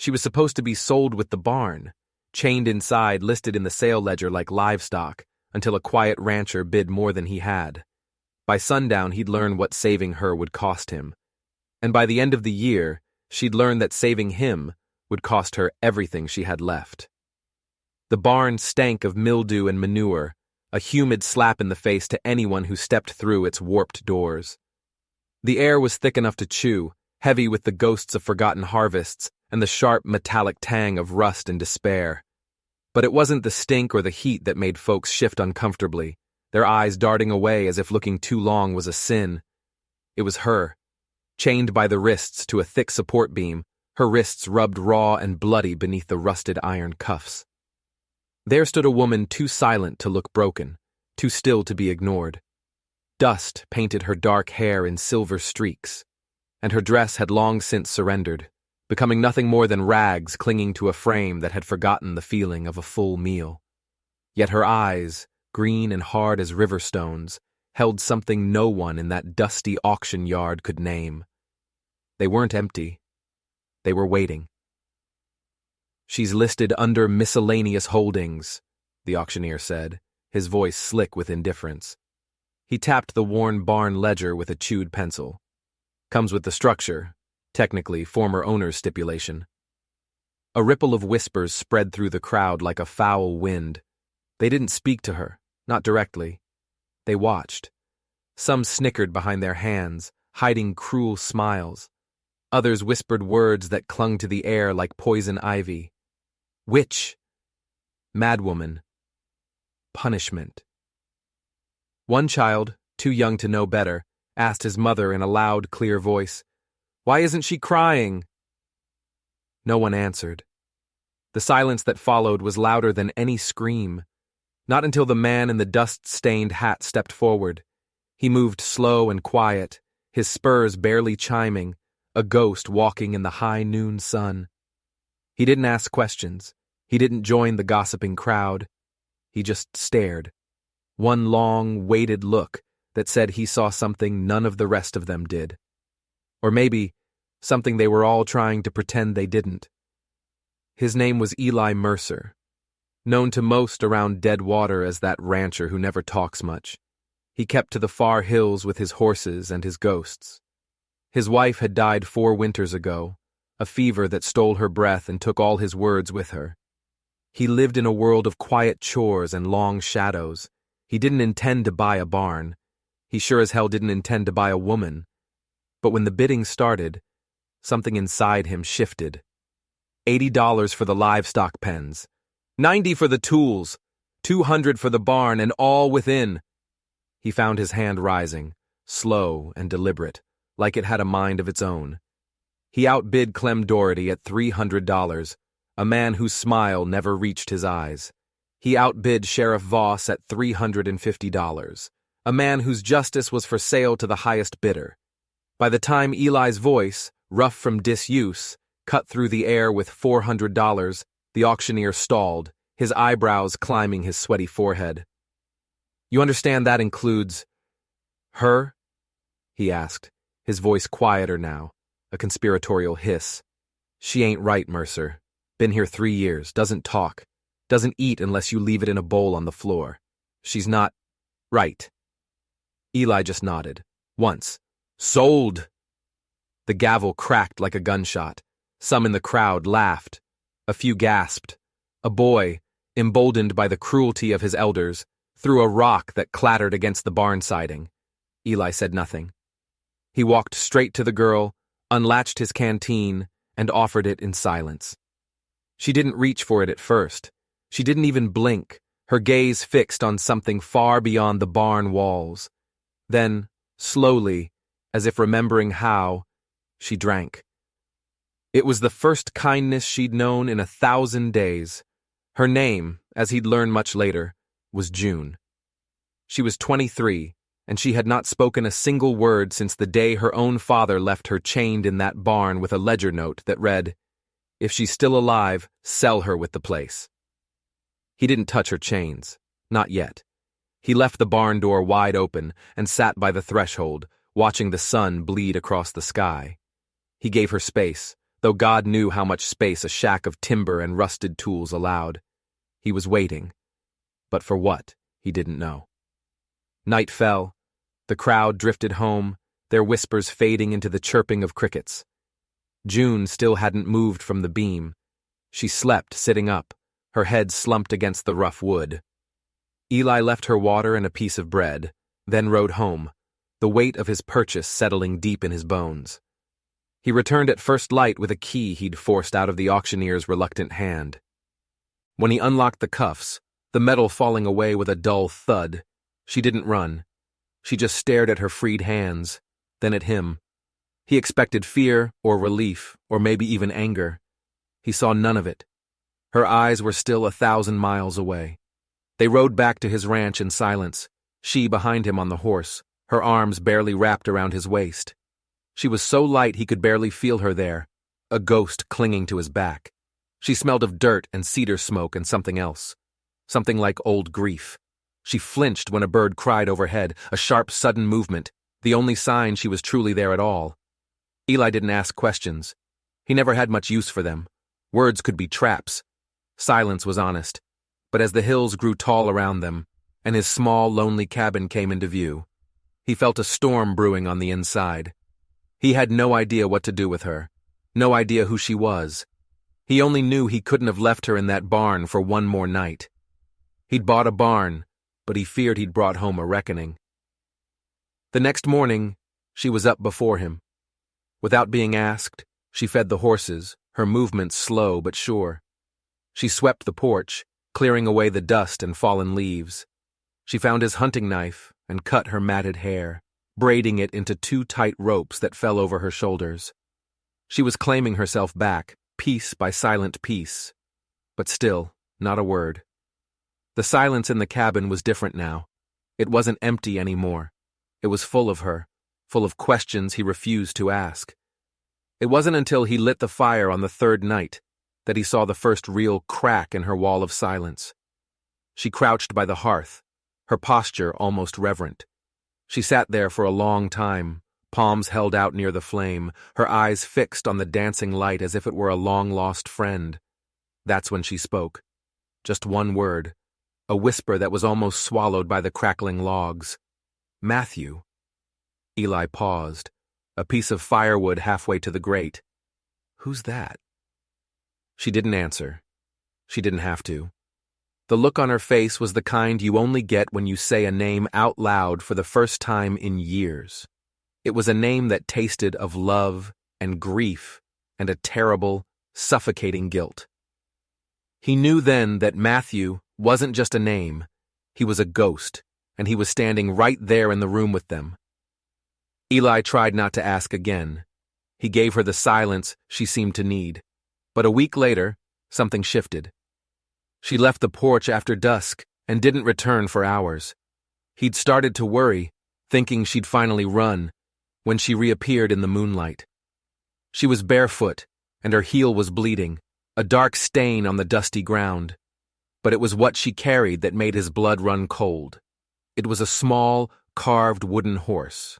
She was supposed to be sold with the barn, chained inside, listed in the sale ledger like livestock, until a quiet rancher bid more than he had. By sundown, he'd learn what saving her would cost him. And by the end of the year, she'd learn that saving him would cost her everything she had left. The barn stank of mildew and manure, a humid slap in the face to anyone who stepped through its warped doors. The air was thick enough to chew, heavy with the ghosts of forgotten harvests and the sharp metallic tang of rust and despair. But it wasn't the stink or the heat that made folks shift uncomfortably, their eyes darting away as if looking too long was a sin. It was her, chained by the wrists to a thick support beam, her wrists rubbed raw and bloody beneath the rusted iron cuffs. There stood a woman too silent to look broken, too still to be ignored. Dust painted her dark hair in silver streaks, and her dress had long since surrendered, becoming nothing more than rags clinging to a frame that had forgotten the feeling of a full meal. Yet her eyes, green and hard as river stones, held something no one in that dusty auction yard could name. They weren't empty. They were waiting. "She's listed under miscellaneous holdings," the auctioneer said, his voice slick with indifference. He tapped the worn barn ledger with a chewed pencil. "Comes with the structure, technically former owner's stipulation." A ripple of whispers spread through the crowd like a foul wind. They didn't speak to her, not directly. They watched. Some snickered behind their hands, hiding cruel smiles. Others whispered words that clung to the air like poison ivy. Witch. Madwoman. Punishment. One child, too young to know better, asked his mother in a loud, clear voice, "Why isn't she crying?" No one answered. The silence that followed was louder than any scream. Not until the man in the dust-stained hat stepped forward. He moved slow and quiet, his spurs barely chiming, a ghost walking in the high noon sun. He didn't ask questions. He didn't join the gossiping crowd. He just stared. One long, weighted look that said he saw something none of the rest of them did. Or maybe something they were all trying to pretend they didn't. His name was Eli Mercer, known to most around Deadwater as that rancher who never talks much. He kept to the far hills with his horses and his ghosts. His wife had died 4 winters ago, a fever that stole her breath and took all his words with her. He lived in a world of quiet chores and long shadows. He didn't intend to buy a barn. He sure as hell didn't intend to buy a woman. But when the bidding started, something inside him shifted. $80 for the livestock pens, $90 for the tools, $200 for the barn, and all within. He found his hand rising, slow and deliberate, like it had a mind of its own. He outbid Clem Doherty at $300, a man whose smile never reached his eyes. He outbid Sheriff Voss at $350, a man whose justice was for sale to the highest bidder. By the time Eli's voice, rough from disuse, cut through the air with $400, the auctioneer stalled, his eyebrows climbing his sweaty forehead. "You understand that includes her?" he asked, his voice quieter now, a conspiratorial hiss. "She ain't right, Mercer. Been here 3 years, doesn't talk, doesn't eat unless you leave it in a bowl on the floor. She's not right." Eli just nodded. Once. "Sold!" The gavel cracked like a gunshot. Some in the crowd laughed. A few gasped. A boy, emboldened by the cruelty of his elders, threw a rock that clattered against the barn siding. Eli said nothing. He walked straight to the girl, unlatched his canteen, and offered it in silence. She didn't reach for it at first. She didn't even blink, her gaze fixed on something far beyond the barn walls. Then, slowly, as if remembering how, she drank. It was the first kindness she'd known in 1,000 days. Her name, as he'd learn much later, was June. She was 23, and she had not spoken a single word since the day her own father left her chained in that barn with a ledger note that read, "If she's still alive, sell her with the place." He didn't touch her chains. Not yet. He left the barn door wide open and sat by the threshold, watching the sun bleed across the sky. He gave her space, though God knew how much space a shack of timber and rusted tools allowed. He was waiting. But for what, he didn't know. Night fell. The crowd drifted home, their whispers fading into the chirping of crickets. June still hadn't moved from the beam. She slept sitting up, her head slumped against the rough wood. Eli left her water and a piece of bread, then rode home, the weight of his purchase settling deep in his bones. He returned at first light with a key he'd forced out of the auctioneer's reluctant hand. When he unlocked the cuffs, the metal falling away with a dull thud, she didn't run. She just stared at her freed hands, then at him. He expected fear or relief or maybe even anger. He saw none of it. Her eyes were still 1,000 miles away. They rode back to his ranch in silence, she behind him on the horse, her arms barely wrapped around his waist. She was so light he could barely feel her there, a ghost clinging to his back. She smelled of dirt and cedar smoke and something else. Something like old grief. She flinched when a bird cried overhead, a sharp, sudden movement, the only sign she was truly there at all. Eli didn't ask questions. He never had much use for them. Words could be traps. Silence was honest. But as the hills grew tall around them, and his small, lonely cabin came into view, he felt a storm brewing on the inside. He had no idea what to do with her, no idea who she was. He only knew he couldn't have left her in that barn for one more night. He'd bought a barn, but he feared he'd brought home a reckoning. The next morning, she was up before him. Without being asked, she fed the horses, her movements slow but sure. She swept the porch, clearing away the dust and fallen leaves. She found his hunting knife and cut her matted hair, braiding it into 2 tight ropes that fell over her shoulders. She was claiming herself back, piece by silent piece. But still, not a word. The silence in the cabin was different now. It wasn't empty anymore. It was full of her, full of questions he refused to ask. It wasn't until he lit the fire on the 3rd night that he saw the first real crack in her wall of silence. She crouched by the hearth, her posture almost reverent. She sat there for a long time, palms held out near the flame, her eyes fixed on the dancing light as if it were a long-lost friend. That's when she spoke. Just one word, a whisper that was almost swallowed by the crackling logs. Matthew. Eli paused, a piece of firewood halfway to the grate. Who's that? She didn't answer. She didn't have to. The look on her face was the kind you only get when you say a name out loud for the first time in years. It was a name that tasted of love and grief and a terrible, suffocating guilt. He knew then that Matthew wasn't just a name, he was a ghost, and he was standing right there in the room with them. Eli tried not to ask again. He gave her the silence she seemed to need. But a week later, something shifted. She left the porch after dusk and didn't return for hours. He'd started to worry, thinking she'd finally run, when she reappeared in the moonlight. She was barefoot, and her heel was bleeding, a dark stain on the dusty ground. But it was what she carried that made his blood run cold. It was a small, carved wooden horse,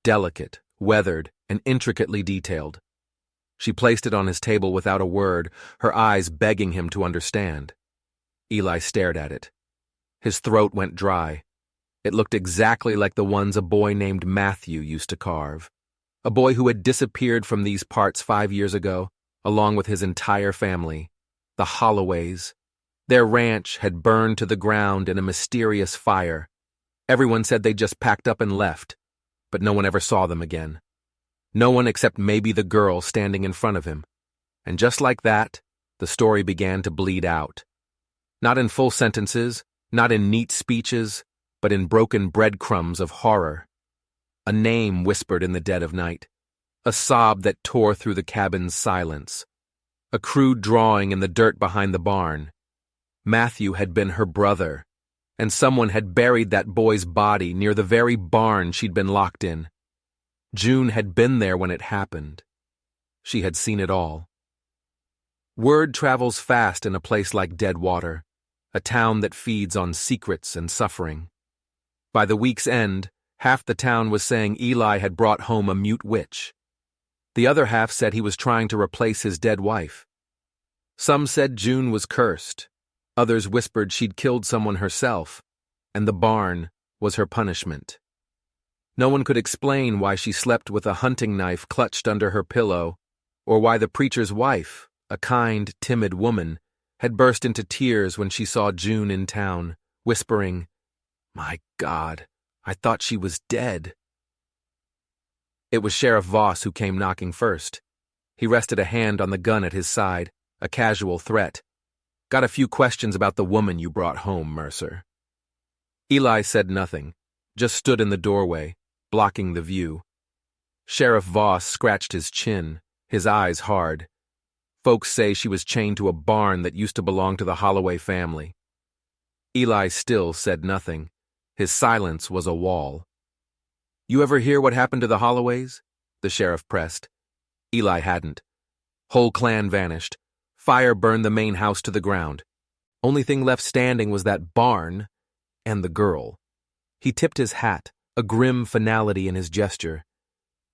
delicate, weathered, and intricately detailed. She placed it on his table without a word, her eyes begging him to understand. Eli stared at it. His throat went dry. It looked exactly like the ones a boy named Matthew used to carve. A boy who had disappeared from these parts 5 years ago, along with his entire family, the Holloways. Their ranch had burned to the ground in a mysterious fire. Everyone said they just packed up and left, but no one ever saw them again. No one except maybe the girl standing in front of him. And just like that, the story began to bleed out. Not in full sentences, not in neat speeches, but in broken breadcrumbs of horror. A name whispered in the dead of night. A sob that tore through the cabin's silence. A crude drawing in the dirt behind the barn. Matthew had been her brother, and someone had buried that boy's body near the very barn she'd been locked in. June had been there when it happened. She had seen it all. Word travels fast in a place like Deadwater, a town that feeds on secrets and suffering. By the week's end, half the town was saying Eli had brought home a mute witch. The other half said he was trying to replace his dead wife. Some said June was cursed. Others whispered she'd killed someone herself, and the barn was her punishment. No one could explain why she slept with a hunting knife clutched under her pillow, or why the preacher's wife, a kind, timid woman, had burst into tears when she saw June in town, whispering, "My God, I thought she was dead." It was Sheriff Voss who came knocking first. He rested a hand on the gun at his side, a casual threat. "Got a few questions about the woman you brought home, Mercer." Eli said nothing, just stood in the doorway, blocking the view. Sheriff Voss scratched his chin, his eyes hard. Folks say she was chained to a barn that used to belong to the Holloway family. Eli still said nothing. His silence was a wall. "You ever hear what happened to the Holloways?" the sheriff pressed. Eli hadn't. Whole clan vanished. Fire burned the main house to the ground. Only thing left standing was that barn and the girl. He tipped his hat, a grim finality in his gesture.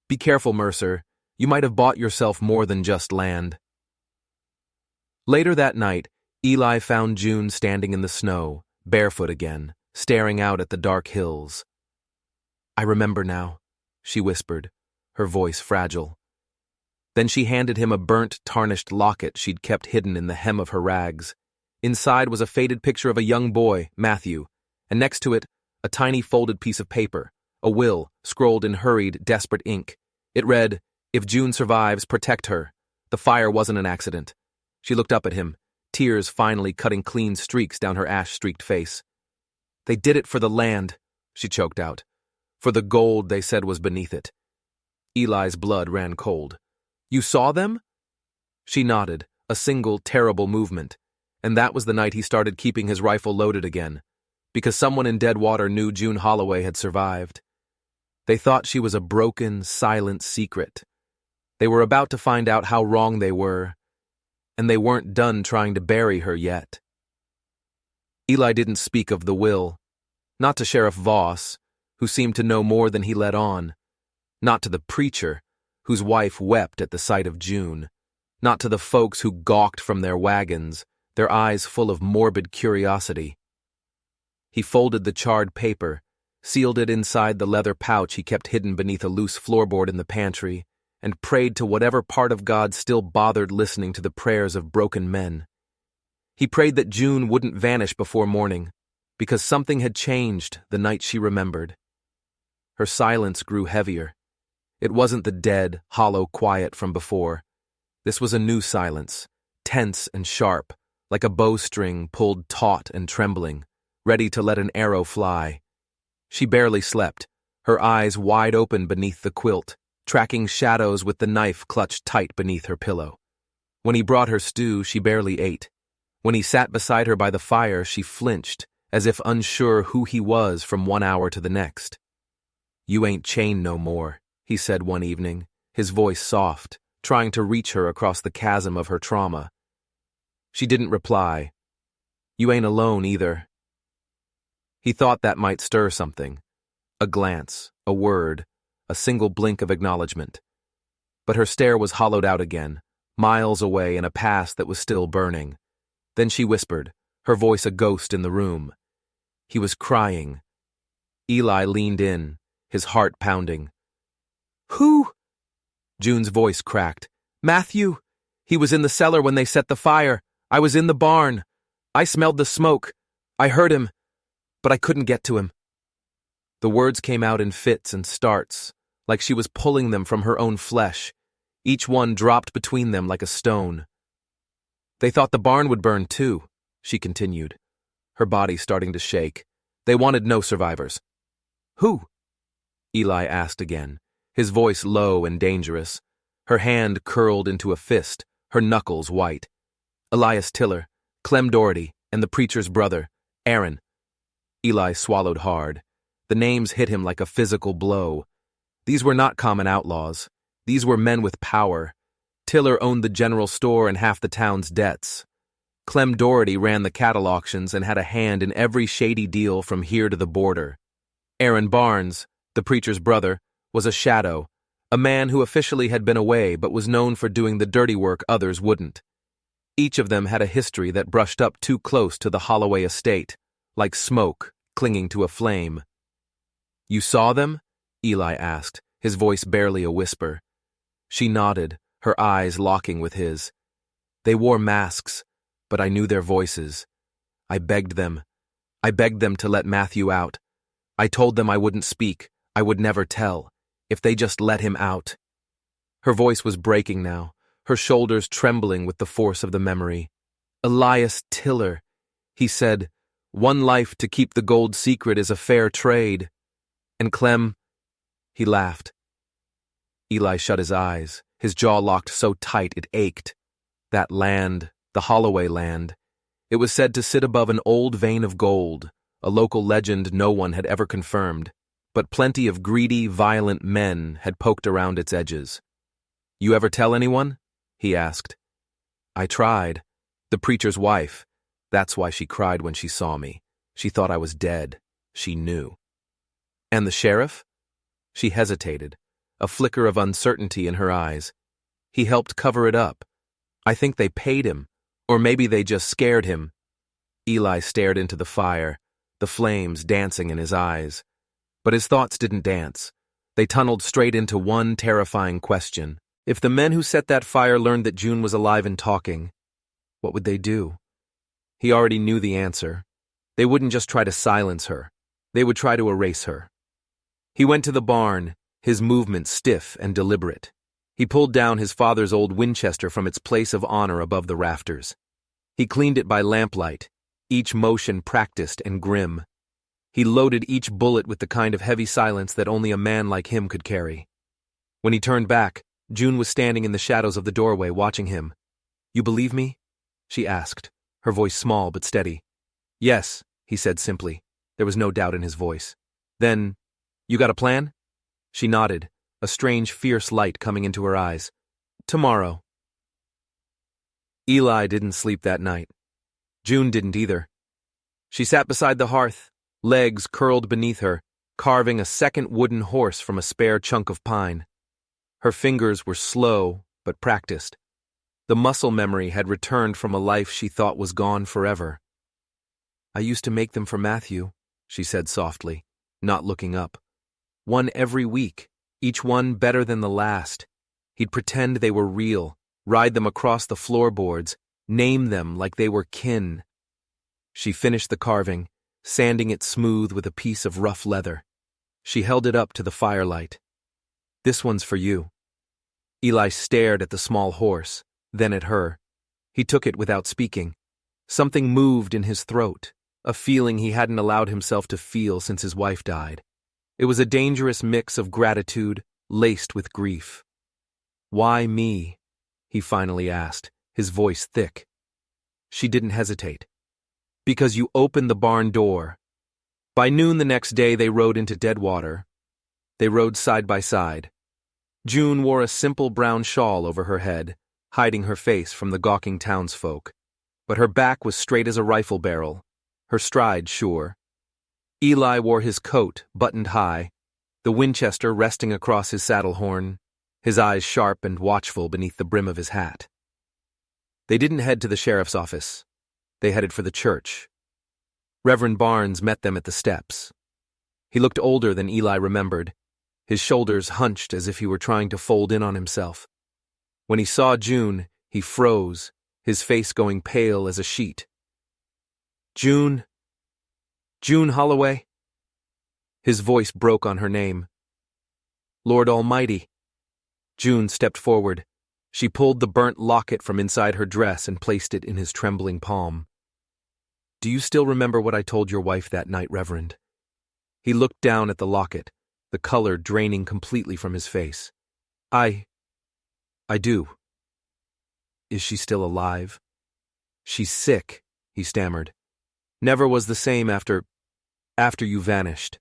"Be careful, Mercer. You might have bought yourself more than just land." Later that night, Eli found June standing in the snow, barefoot again, staring out at the dark hills. "I remember now," she whispered, her voice fragile. Then she handed him a burnt, tarnished locket she'd kept hidden in the hem of her rags. Inside was a faded picture of a young boy, Matthew, and next to it, a tiny folded piece of paper, a will, scrolled in hurried, desperate ink. It read, "If June survives, protect her. The fire wasn't an accident." She looked up at him, tears finally cutting clean streaks down her ash-streaked face. "They did it for the land," she choked out. "For the gold they said was beneath it." Eli's blood ran cold. "You saw them?" She nodded, a single, terrible movement, and that was the night he started keeping his rifle loaded again, because someone in Deadwater knew June Holloway had survived. They thought she was a broken, silent secret. They were about to find out how wrong they were, and they weren't done trying to bury her yet. Eli didn't speak of the will, not to Sheriff Voss, who seemed to know more than he let on, not to the preacher, whose wife wept at the sight of June, not to the folks who gawked from their wagons, their eyes full of morbid curiosity. He folded the charred paper, sealed it inside the leather pouch he kept hidden beneath a loose floorboard in the pantry, and prayed to whatever part of God still bothered listening to the prayers of broken men. He prayed that June wouldn't vanish before morning, because something had changed the night she remembered. Her silence grew heavier. It wasn't the dead, hollow quiet from before. This was a new silence, tense and sharp, like a bowstring pulled taut and trembling, ready to let an arrow fly. She barely slept, her eyes wide open beneath the quilt, tracking shadows with the knife clutched tight beneath her pillow. When he brought her stew, she barely ate. When he sat beside her by the fire, she flinched, as if unsure who he was from one hour to the next. "You ain't chained no more," he said one evening, his voice soft, trying to reach her across the chasm of her trauma. She didn't reply. "You ain't alone either." He thought that might stir something. A glance, a word, a single blink of acknowledgement. But her stare was hollowed out again, miles away in a past that was still burning. Then she whispered, her voice a ghost in the room. He was crying. Eli leaned in, his heart pounding. "Who?" June's voice cracked. "Matthew. He was in the cellar when they set the fire. I was in the barn. I smelled the smoke. I heard him, but I couldn't get to him." The words came out in fits and starts, like she was pulling them from her own flesh. Each one dropped between them like a stone. "They thought the barn would burn too," she continued, her body starting to shake. "They wanted no survivors." "Who?" Eli asked again, his voice low and dangerous. Her hand curled into a fist, her knuckles white. "Elias Tiller, Clem Doherty, and the preacher's brother, Aaron." Eli swallowed hard. The names hit him like a physical blow. These were not common outlaws. These were men with power. Tiller owned the general store and half the town's debts. Clem Doherty ran the cattle auctions and had a hand in every shady deal from here to the border. Aaron Barnes, the preacher's brother, was a shadow, A man who officially had been away but was known for doing the dirty work others wouldn't. Each of them had a history that brushed up too close to the Holloway estate, like smoke clinging to a flame. "You saw them?" Eli asked, his voice barely a whisper. She nodded, her eyes locking with his. "They wore masks, but I knew their voices. I begged them to let Matthew out. I told them I wouldn't speak, I would never tell, if they just let him out." Her voice was breaking now, her shoulders trembling with the force of the memory. "Elias Tiller," he said, "one life to keep the gold secret is a fair trade. And Clem," he laughed. Eli shut his eyes, his jaw locked so tight it ached. That land, the Holloway land, it was said to sit above an old vein of gold, a local legend no one had ever confirmed, but plenty of greedy, violent men had poked around its edges. "You ever tell anyone?" he asked. "I tried. The preacher's wife. That's why she cried when she saw me. She thought I was dead. She knew." "And the sheriff?" She hesitated, a flicker of uncertainty in her eyes. "He helped cover it up. I think they paid him, or maybe they just scared him." Eli stared into the fire, the flames dancing in his eyes. But his thoughts didn't dance. They tunneled straight into one terrifying question. If the men who set that fire learned that June was alive and talking, what would they do? He already knew the answer. They wouldn't just try to silence her. They would try to erase her. He went to the barn, his movements stiff and deliberate. He pulled down his father's old Winchester from its place of honor above the rafters. He cleaned it by lamplight, each motion practiced and grim. He loaded each bullet with the kind of heavy silence that only a man like him could carry. When he turned back, June was standing in the shadows of the doorway watching him. "You believe me?" she asked, her voice small but steady. "Yes," he said simply. There was no doubt in his voice. "Then, you got a plan?" She nodded, a strange, fierce light coming into her eyes. "Tomorrow." Eli didn't sleep that night. June didn't either. She sat beside the hearth, legs curled beneath her, carving a second wooden horse from a spare chunk of pine. Her fingers were slow but practiced. The muscle memory had returned from a life she thought was gone forever. "I used to make them for Matthew," she said softly, not looking up. "One every week, each one better than the last. He'd pretend they were real, ride them across the floorboards, name them like they were kin." She finished the carving, sanding it smooth with a piece of rough leather. She held it up to the firelight. "This one's for you." Eli stared at the small horse, then at her. He took it without speaking. Something moved in his throat, a feeling he hadn't allowed himself to feel since his wife died. It was a dangerous mix of gratitude laced with grief. "Why me?" he finally asked, his voice thick. She didn't hesitate. "Because you opened the barn door." By noon the next day they rode into Deadwater. They rode side by side. June wore a simple brown shawl over her head, hiding her face from the gawking townsfolk. But her back was straight as a rifle barrel, her stride sure. Eli wore his coat buttoned high, the Winchester resting across his saddle horn, his eyes sharp and watchful beneath the brim of his hat. They didn't head to the sheriff's office. They headed for the church. Reverend Barnes met them at the steps. He looked older than Eli remembered, his shoulders hunched as if he were trying to fold in on himself. When he saw June, he froze, his face going pale as a sheet. "June? June Holloway?" His voice broke on her name. "Lord Almighty." June stepped forward. She pulled the burnt locket from inside her dress and placed it in his trembling palm. "Do you still remember what I told your wife that night, Reverend?" He looked down at the locket, the color draining completely from his face. I do." "Is she still alive?" "She's sick," he stammered. "Never was the same after you vanished."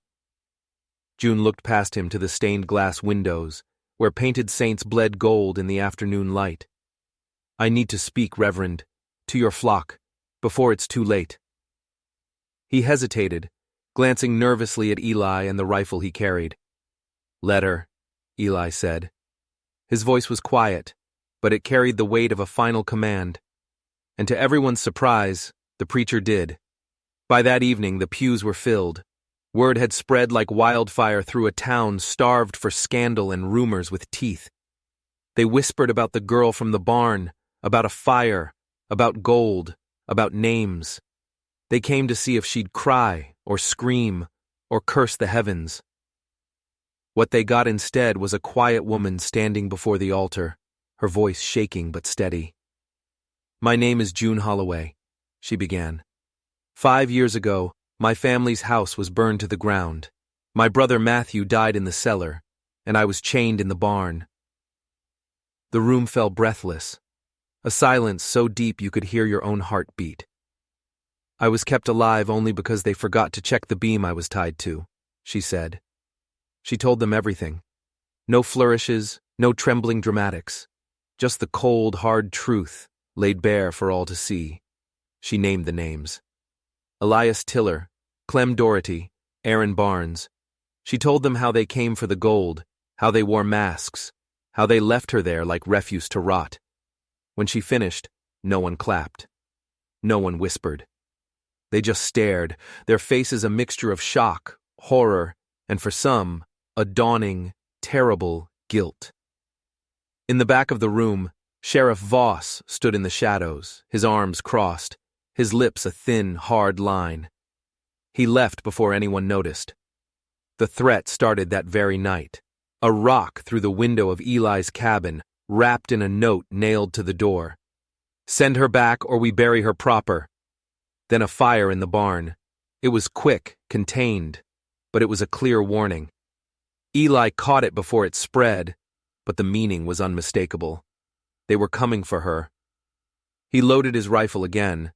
June looked past him to the stained glass windows, where painted saints bled gold in the afternoon light. "I need to speak, Reverend, to your flock, before it's too late." He hesitated, glancing nervously at Eli and the rifle he carried. "Let her," Eli said, His voice was quiet, but it carried the weight of a final command. And to everyone's surprise, the preacher did. By that evening, the pews were filled. Word had spread like wildfire through a town starved for scandal and rumors with teeth. They whispered about the girl from the barn, about a fire, about gold, about names. They came to see if she'd cry, or scream, or curse the heavens. What they got instead was a quiet woman standing before the altar, her voice shaking but steady. "My name is June Holloway," she began. 5 years ago, my family's house was burned to the ground. My brother Matthew died in the cellar, and I was chained in the barn. The room fell breathless, a silence so deep you could hear your own heart beat. I was kept alive only because they forgot to check the beam I was tied to, she said. She told them everything. No flourishes, no trembling dramatics. Just the cold, hard truth, laid bare for all to see. She named the names. Elias Tiller, Clem Doherty, Aaron Barnes. She told them how they came for the gold, how they wore masks, how they left her there like refuse to rot. When she finished, no one clapped. No one whispered. They just stared, their faces a mixture of shock, horror, and for some, a dawning, terrible guilt. In the back of the room, Sheriff Voss stood in the shadows, his arms crossed, his lips a thin, hard line. He left before anyone noticed. The threat started that very night. A rock through the window of Eli's cabin, wrapped in a note nailed to the door. "Send her back or we bury her proper." Then a fire in the barn. It was quick, contained, but it was a clear warning. Eli caught it before it spread, but the meaning was unmistakable. They were coming for her. He loaded his rifle again,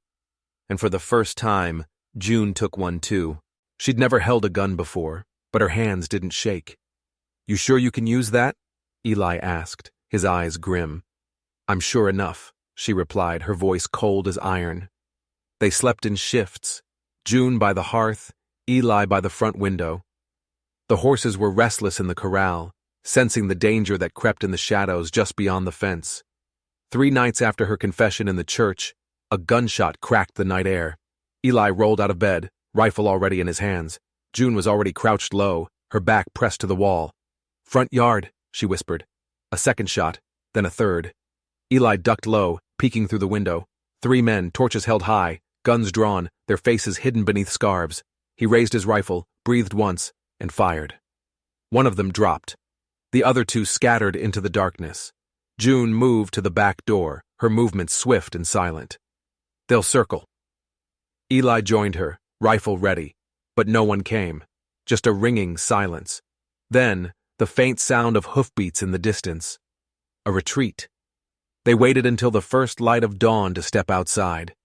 and for the first time, June took one too. She'd never held a gun before, but her hands didn't shake. "You sure you can use that?" Eli asked, his eyes grim. "I'm sure enough," she replied, her voice cold as iron. They slept in shifts, June by the hearth, Eli by the front window. The horses were restless in the corral, sensing the danger that crept in the shadows just beyond the fence. 3 nights after her confession in the church, a gunshot cracked the night air. Eli rolled out of bed, rifle already in his hands. June was already crouched low, her back pressed to the wall. "Front yard," she whispered. A second shot, then a third. Eli ducked low, peeking through the window. 3 men, torches held high, guns drawn, their faces hidden beneath scarves. He raised his rifle, breathed once, and fired. One of them dropped. The other 2 scattered into the darkness. June moved to the back door, her movements swift and silent. "They'll circle." Eli joined her, rifle ready, but no one came, just a ringing silence. Then, the faint sound of hoofbeats in the distance. A retreat. They waited until the first light of dawn to step outside.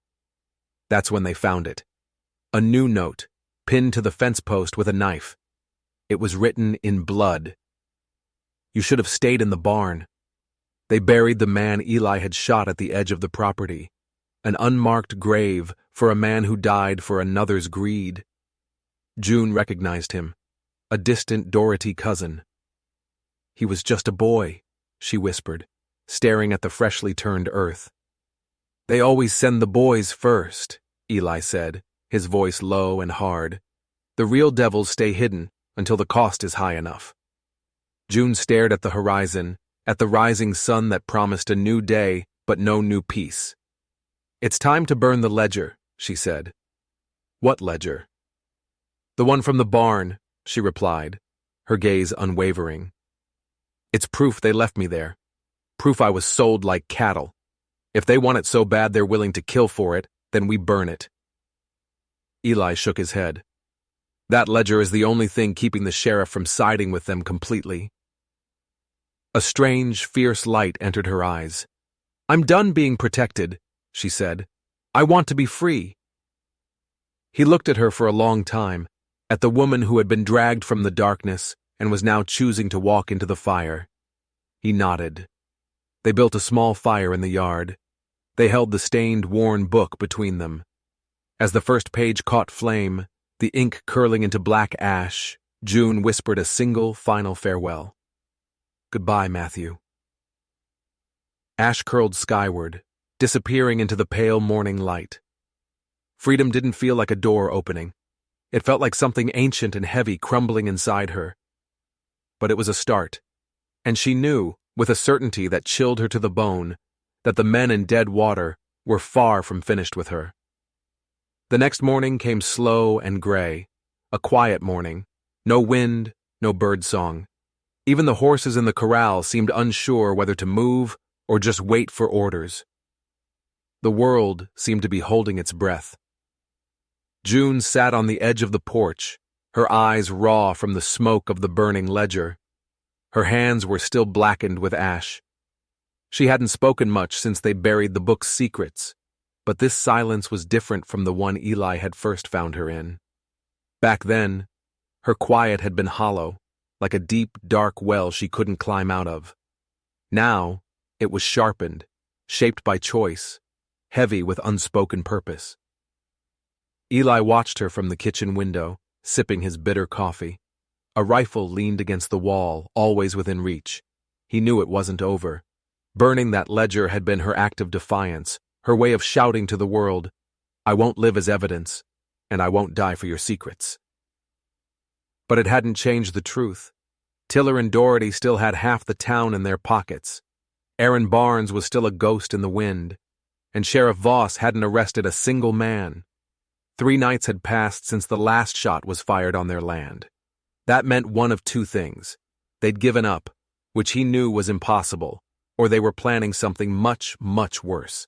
That's when they found it. A new note, pinned to the fence post with a knife. It was written in blood. "You should have stayed in the barn." They buried the man Eli had shot at the edge of the property. An unmarked grave for a man who died for another's greed. June recognized him, a distant Doherty cousin. "He was just a boy," she whispered, staring at the freshly turned earth. "They always send the boys first," Eli said, his voice low and hard. "The real devils stay hidden until the cost is high enough." June stared at the horizon, at the rising sun that promised a new day but no new peace. "It's time to burn the ledger," she said. "What ledger?" "The one from the barn," she replied, her gaze unwavering. "It's proof they left me there. Proof I was sold like cattle. If they want it so bad they're willing to kill for it, then we burn it." Eli shook his head. "That ledger is the only thing keeping the sheriff from siding with them completely." A strange, fierce light entered her eyes. "I'm done being protected," she said. "I want to be free." He looked at her for a long time, at the woman who had been dragged from the darkness and was now choosing to walk into the fire. He nodded. They built a small fire in the yard. They held the stained, worn book between them. As the first page caught flame, the ink curling into black ash, June whispered a single, final farewell. "Goodbye, Matthew." Ash curled skyward, disappearing into the pale morning light. Freedom didn't feel like a door opening. It felt like something ancient and heavy crumbling inside her. But it was a start, and she knew, with a certainty that chilled her to the bone, that the men in dead water were far from finished with her. The next morning came slow and gray, a quiet morning, no wind, no bird song. Even the horses in the corral seemed unsure whether to move or just wait for orders. The world seemed to be holding its breath. June sat on the edge of the porch, her eyes raw from the smoke of the burning ledger. Her hands were still blackened with ash. She hadn't spoken much since they buried the book's secrets, but this silence was different from the one Eli had first found her in. Back then, her quiet had been hollow, like a deep, dark well she couldn't climb out of. Now, it was sharpened, shaped by choice, heavy with unspoken purpose. Eli watched her from the kitchen window, sipping his bitter coffee. A rifle leaned against the wall, always within reach. He knew it wasn't over. Burning that ledger had been her act of defiance, her way of shouting to the world, "I won't live as evidence, and I won't die for your secrets." But it hadn't changed the truth. Tiller and Doherty still had half the town in their pockets. Aaron Barnes was still a ghost in the wind, and Sheriff Voss hadn't arrested a single man. 3 nights had passed since the last shot was fired on their land. That meant one of two things. They'd given up, which he knew was impossible, or they were planning something much, much worse.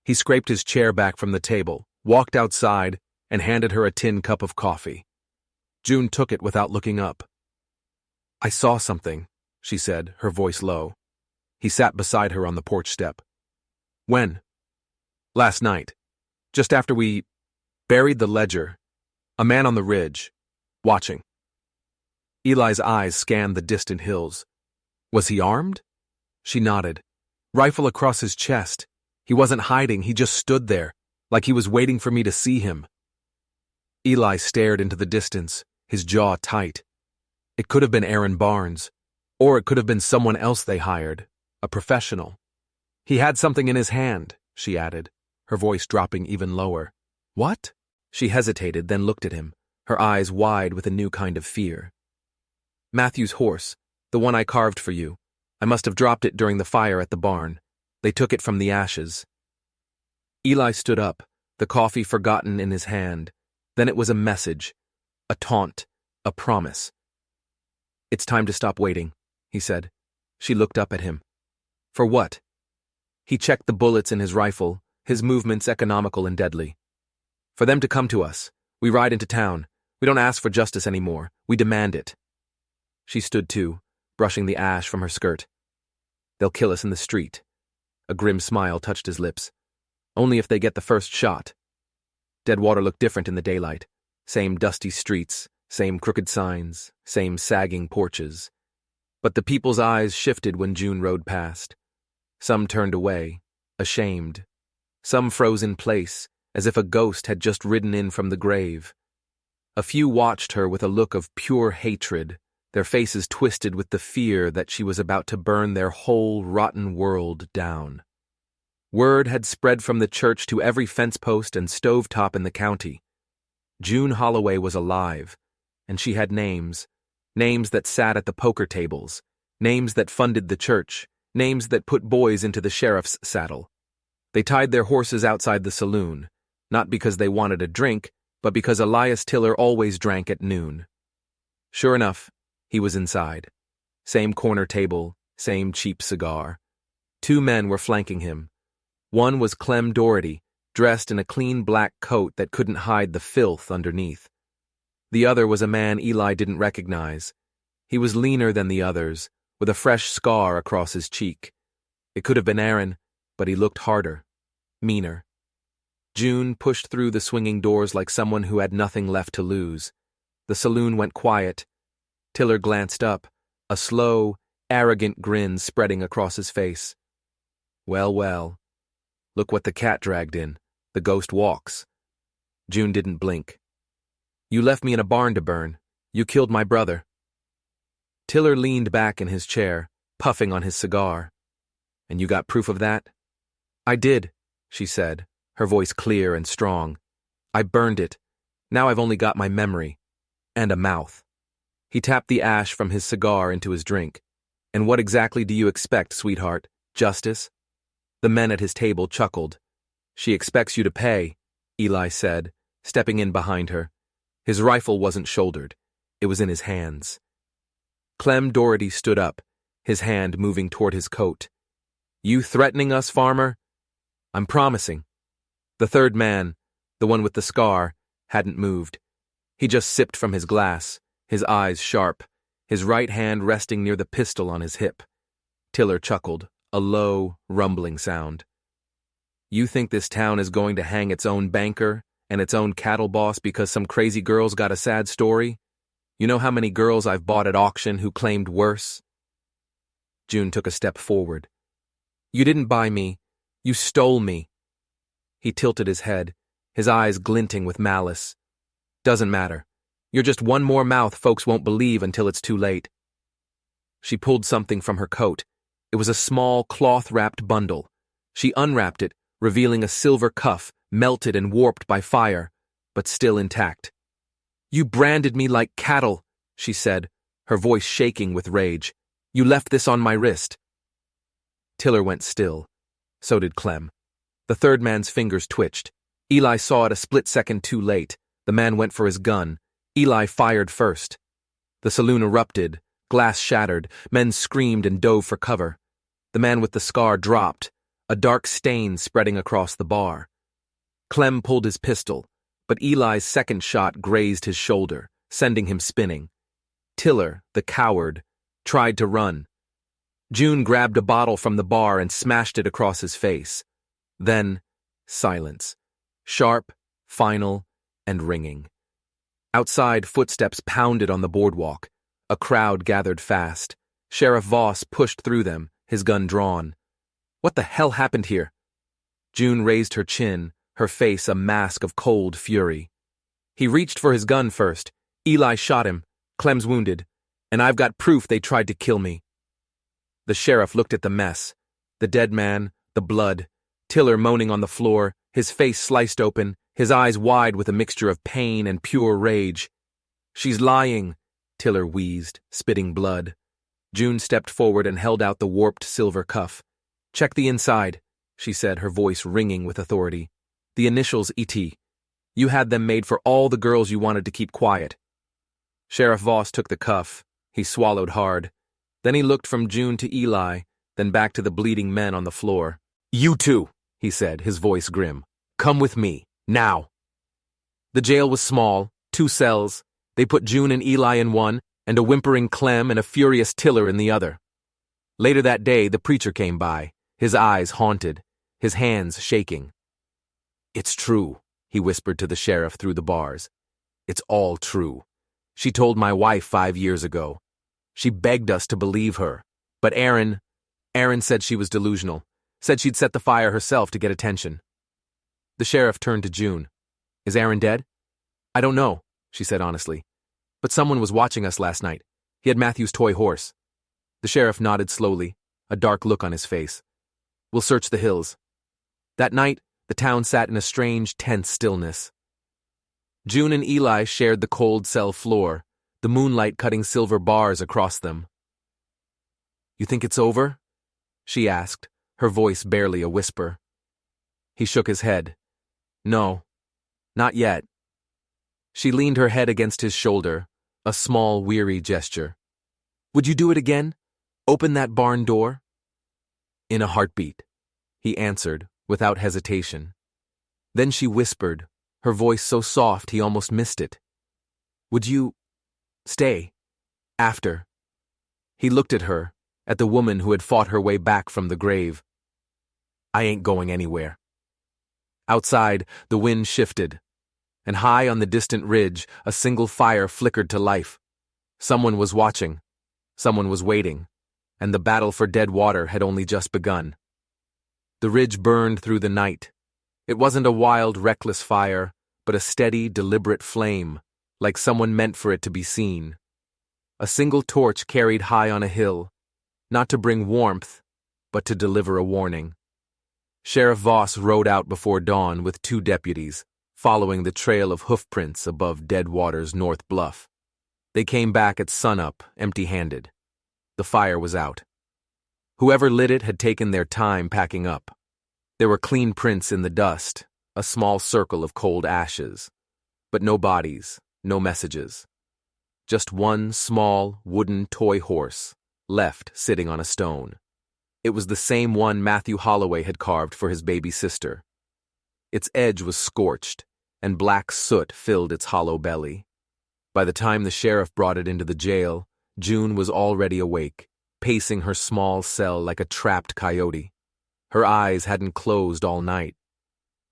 He scraped his chair back from the table, walked outside, and handed her a tin cup of coffee. June took it without looking up. "I saw something," she said, her voice low. He sat beside her on the porch step. "When?" "Last night. Just after we buried the ledger. A man on the ridge, watching." Eli's eyes scanned the distant hills. "Was he armed?" She nodded. "Rifle across his chest. He wasn't hiding, he just stood there, like he was waiting for me to see him." Eli stared into the distance, his jaw tight. It could have been Aaron Barnes, or it could have been someone else they hired, a professional. "He had something in his hand," she added, her voice dropping even lower. "What?" She hesitated, then looked at him, her eyes wide with a new kind of fear. "Matthew's horse, the one I carved for you. I must have dropped it during the fire at the barn. They took it from the ashes." Eli stood up, the coffee forgotten in his hand. Then it was a message, a taunt, a promise. "It's time to stop waiting," he said. She looked up at him. "For what?" He checked the bullets in his rifle, his movements economical and deadly. "For them to come to us. We ride into town. We don't ask for justice anymore. We demand it." She stood too, brushing the ash from her skirt. "They'll kill us in the street." A grim smile touched his lips. "Only if they get the first shot." Deadwater looked different in the daylight. Same dusty streets, same crooked signs, same sagging porches. But the people's eyes shifted when June rode past. Some turned away, ashamed. Some froze in place, as if a ghost had just ridden in from the grave. A few watched her with a look of pure hatred, their faces twisted with the fear that she was about to burn their whole rotten world down. Word had spread from the church to every fence post and stovetop in the county. June Holloway was alive, and she had names. Names that sat at the poker tables, names that funded the church, names that put boys into the sheriff's saddle. They tied their horses outside the saloon, not because they wanted a drink, but because Elias Tiller always drank at noon. Sure enough, he was inside. Same corner table, same cheap cigar. 2 men were flanking him. One was Clem Doherty, dressed in a clean black coat that couldn't hide the filth underneath. The other was a man Eli didn't recognize. He was leaner than the others, with a fresh scar across his cheek. It could have been Aaron, but he looked harder, meaner. June pushed through the swinging doors like someone who had nothing left to lose. The saloon went quiet. Tiller glanced up, a slow, arrogant grin spreading across his face. "Well, well. Look what the cat dragged in. The ghost walks." June didn't blink. "You left me in a barn to burn. You killed my brother." Tiller leaned back in his chair, puffing on his cigar. And you got proof of that? I did, she said, her voice clear and strong. I burned it. Now I've only got my memory. And a mouth. He tapped the ash from his cigar into his drink. And what exactly do you expect, sweetheart? Justice? The men at his table chuckled. She expects you to pay, Eli said, stepping in behind her. His rifle wasn't shouldered. It was in his hands. Clem Doherty stood up, his hand moving toward his coat. You threatening us, farmer? I'm promising. The third man, the one with the scar, hadn't moved. He just sipped from his glass, his eyes sharp, his right hand resting near the pistol on his hip. Tiller chuckled, a low, rumbling sound. You think this town is going to hang its own banker and its own cattle boss because some crazy girl's got a sad story? You know how many girls I've bought at auction who claimed worse? June took a step forward. You didn't buy me. You stole me. He tilted his head, his eyes glinting with malice. Doesn't matter. You're just one more mouth folks won't believe until it's too late. She pulled something from her coat. It was a small, cloth-wrapped bundle. She unwrapped it, revealing a silver cuff, melted and warped by fire, but still intact. You branded me like cattle, she said, her voice shaking with rage. You left this on my wrist. Tiller went still. So did Clem. The third man's fingers twitched. Eli saw it a split second too late. The man went for his gun. Eli fired first. The saloon erupted, glass shattered, men screamed and dove for cover. The man with the scar dropped, a dark stain spreading across the bar. Clem pulled his pistol, but Eli's second shot grazed his shoulder, sending him spinning. Tiller, the coward, tried to run. June grabbed a bottle from the bar and smashed it across his face. Then, silence. Sharp, final, and ringing. Outside, footsteps pounded on the boardwalk. A crowd gathered fast. Sheriff Voss pushed through them, his gun drawn. What the hell happened here? June raised her chin, her face a mask of cold fury. He reached for his gun first. Eli shot him. Clem's wounded. And I've got proof they tried to kill me. The sheriff looked at the mess. The dead man, the blood. Tiller moaning on the floor, his face sliced open, his eyes wide with a mixture of pain and pure rage. She's lying, Tiller wheezed, spitting blood. June stepped forward and held out the warped silver cuff. Check the inside, she said, her voice ringing with authority. The initials E.T. You had them made for all the girls you wanted to keep quiet. Sheriff Voss took the cuff. He swallowed hard. Then he looked from June to Eli, then back to the bleeding men on the floor. You two, he said, his voice grim. Come with me, now. The jail was small, 2 cells. They put June and Eli in one, and a whimpering Clem and a furious Tiller in the other. Later that day, the preacher came by, his eyes haunted, his hands shaking. It's true, he whispered to the sheriff through the bars. It's all true. She told my wife 5 years ago. She begged us to believe her. But Aaron said she was delusional, said she'd set the fire herself to get attention. The sheriff turned to June. Is Aaron dead? I don't know, she said honestly. But someone was watching us last night. He had Matthew's toy horse. The sheriff nodded slowly, a dark look on his face. We'll search the hills. That night, the town sat in a strange, tense stillness. June and Eli shared the cold cell floor, the moonlight cutting silver bars across them. You think it's over? She asked, her voice barely a whisper. He shook his head. No, not yet. She leaned her head against his shoulder, a small, weary gesture. Would you do it again? Open that barn door? In a heartbeat, he answered, without hesitation. Then she whispered, her voice so soft he almost missed it. Would you stay after? He looked at her, at the woman who had fought her way back from the grave. I ain't going anywhere. Outside, the wind shifted, and high on the distant ridge, a single fire flickered to life. Someone was watching, someone was waiting, and the battle for dead water had only just begun. The ridge burned through the night. It wasn't a wild, reckless fire, but a steady, deliberate flame, like someone meant for it to be seen. A single torch carried high on a hill, not to bring warmth, but to deliver a warning. Sheriff Voss rode out before dawn with 2 deputies, following the trail of hoofprints above Deadwater's North Bluff. They came back at sunup, empty-handed. The fire was out. Whoever lit it had taken their time packing up. There were clean prints in the dust, a small circle of cold ashes. But no bodies, no messages. Just one small, wooden toy horse, left sitting on a stone. It was the same one Matthew Holloway had carved for his baby sister. Its edge was scorched, and black soot filled its hollow belly. By the time the sheriff brought it into the jail, June was already awake, pacing her small cell like a trapped coyote. Her eyes hadn't closed all night.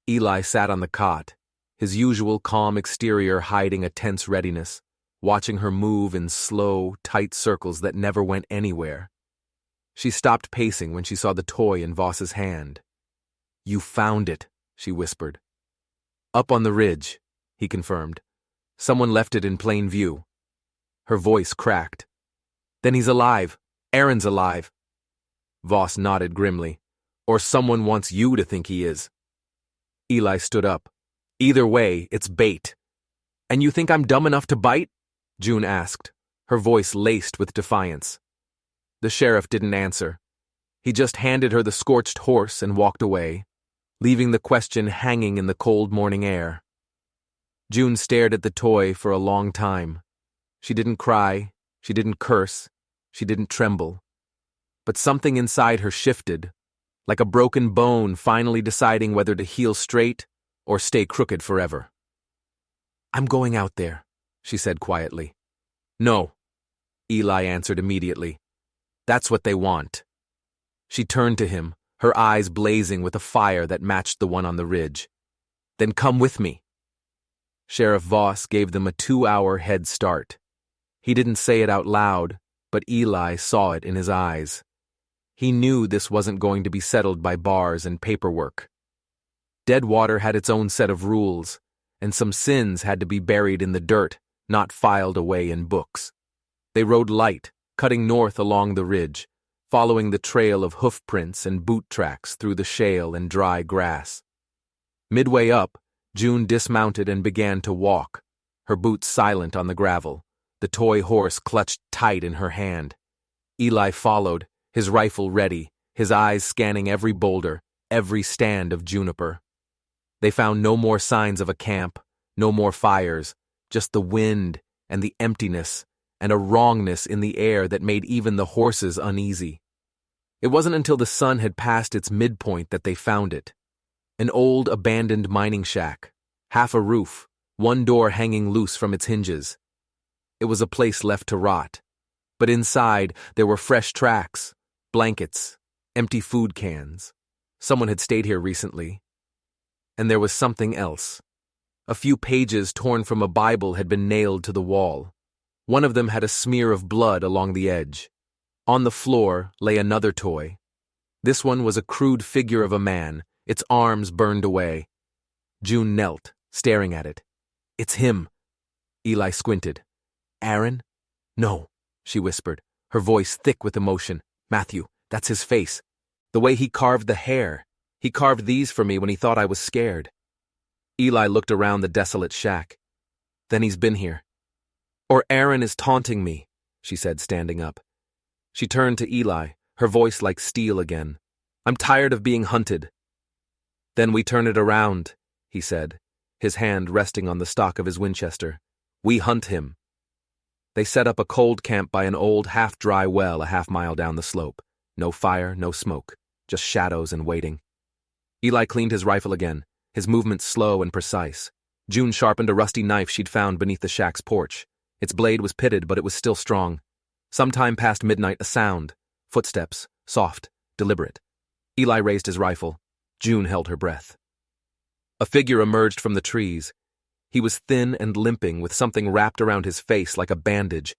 Eli sat on the cot, his usual calm exterior hiding a tense readiness, watching her move in slow, tight circles that never went anywhere. She stopped pacing when she saw the toy in Voss's hand. "You found it," she whispered. "Up on the ridge," he confirmed. "Someone left it in plain view." Her voice cracked. "Then he's alive. Aaron's alive." Voss nodded grimly. "Or someone wants you to think he is." Eli stood up. "Either way, it's bait." "And you think I'm dumb enough to bite?" June asked, her voice laced with defiance. The sheriff didn't answer. He just handed her the scorched horse and walked away, leaving the question hanging in the cold morning air. June stared at the toy for a long time. She didn't cry, she didn't curse, she didn't tremble. But something inside her shifted, like a broken bone finally deciding whether to heal straight or stay crooked forever. "I'm going out there," she said quietly. "No," Eli answered immediately. "That's what they want." She turned to him, her eyes blazing with a fire that matched the one on the ridge. "Then come with me." Sheriff Voss gave them a 2-hour head start. He didn't say it out loud, but Eli saw it in his eyes. He knew this wasn't going to be settled by bars and paperwork. Deadwater had its own set of rules, and some sins had to be buried in the dirt, not filed away in books. They rode light, cutting north along the ridge, following the trail of hoofprints and boot tracks through the shale and dry grass. Midway up, June dismounted and began to walk, her boots silent on the gravel, the toy horse clutched tight in her hand. Eli followed, his rifle ready, his eyes scanning every boulder, every stand of juniper. They found no more signs of a camp, no more fires, just the wind and the emptiness and a wrongness in the air that made even the horses uneasy. It wasn't until the sun had passed its midpoint that they found it. An old abandoned mining shack, half a roof, one door hanging loose from its hinges. It was a place left to rot, but inside there were fresh tracks, blankets, empty food cans. Someone had stayed here recently. And there was something else. A few pages torn from a Bible had been nailed to the wall. One of them had a smear of blood along the edge. On the floor lay another toy. This one was a crude figure of a man, its arms burned away. June knelt, staring at it. "It's him." Eli squinted. "Aaron?" "No," she whispered, her voice thick with emotion. "Matthew, that's his face. The way he carved the hair. He carved these for me when he thought I was scared." Eli looked around the desolate shack. "Then he's been here. Or Aaron is taunting me," she said, standing up. She turned to Eli, her voice like steel again. "I'm tired of being hunted." "Then we turn it around," he said, his hand resting on the stock of his Winchester. "We hunt him." They set up a cold camp by an old half-dry well a half-mile down the slope. No fire, no smoke, just shadows and waiting. Eli cleaned his rifle again, his movements slow and precise. June sharpened a rusty knife she'd found beneath the shack's porch. Its blade was pitted, but it was still strong. Sometime past midnight, a sound. Footsteps, soft, deliberate. Eli raised his rifle. June held her breath. A figure emerged from the trees. He was thin and limping, with something wrapped around his face like a bandage.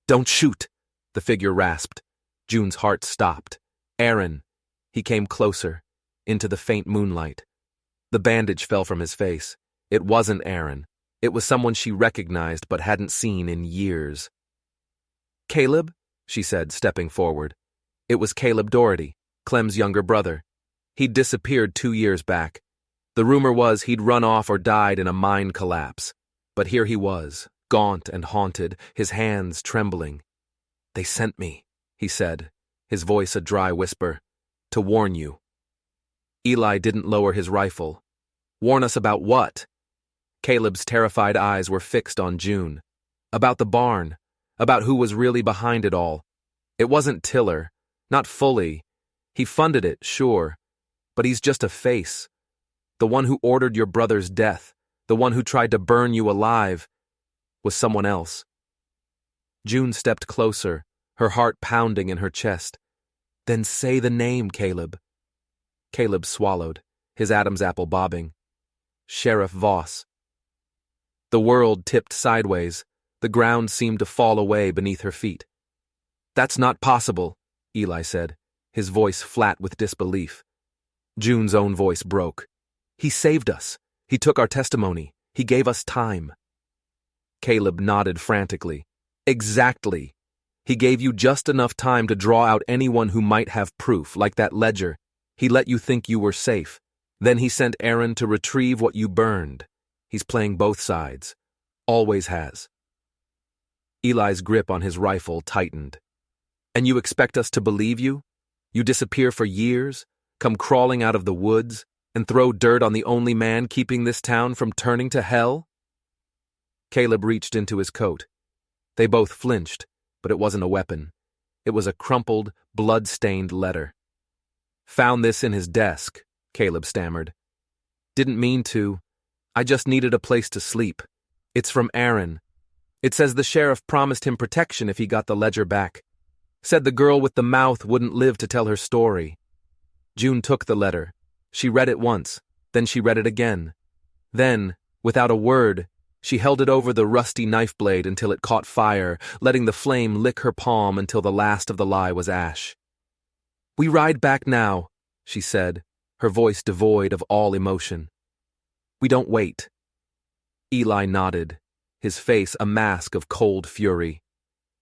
"Don't shoot," the figure rasped. June's heart stopped. "Aaron." He came closer, into the faint moonlight. The bandage fell from his face. It wasn't Aaron. It was someone she recognized but hadn't seen in years. "Caleb?" she said, stepping forward. It was Caleb Doherty, Clem's younger brother. He'd disappeared 2 years back. The rumor was he'd run off or died in a mine collapse. But here he was, gaunt and haunted, his hands trembling. "They sent me," he said, his voice a dry whisper, "to warn you." Eli didn't lower his rifle. "Warn us about what?" Caleb's terrified eyes were fixed on June. "About the barn. About who was really behind it all. It wasn't Tiller. Not fully. He funded it, sure. But he's just a face. The one who ordered your brother's death, the one who tried to burn you alive, was someone else." June stepped closer, her heart pounding in her chest. "Then say the name, Caleb." Caleb swallowed, his Adam's apple bobbing. "Sheriff Voss." The world tipped sideways. The ground seemed to fall away beneath her feet. "That's not possible," Eli said, his voice flat with disbelief. June's own voice broke. "He saved us. He took our testimony. He gave us time." Caleb nodded frantically. "Exactly. He gave you just enough time to draw out anyone who might have proof, like that ledger. He let you think you were safe. Then he sent Aaron to retrieve what you burned. He's playing both sides. Always has." Eli's grip on his rifle tightened. "And you expect us to believe you? You disappear for years, come crawling out of the woods, and throw dirt on the only man keeping this town from turning to hell?" Caleb reached into his coat. They both flinched, but it wasn't a weapon. It was a crumpled, blood-stained letter. "Found this in his desk," Caleb stammered. "Didn't mean to. I just needed a place to sleep. It's from Aaron. It says the sheriff promised him protection if he got the ledger back. Said the girl with the mouth wouldn't live to tell her story." June took the letter. She read it once, then she read it again. Then, without a word, she held it over the rusty knife blade until it caught fire, letting the flame lick her palm until the last of the lie was ash. "We ride back now," she said, her voice devoid of all emotion. "We don't wait." Eli nodded, his face a mask of cold fury.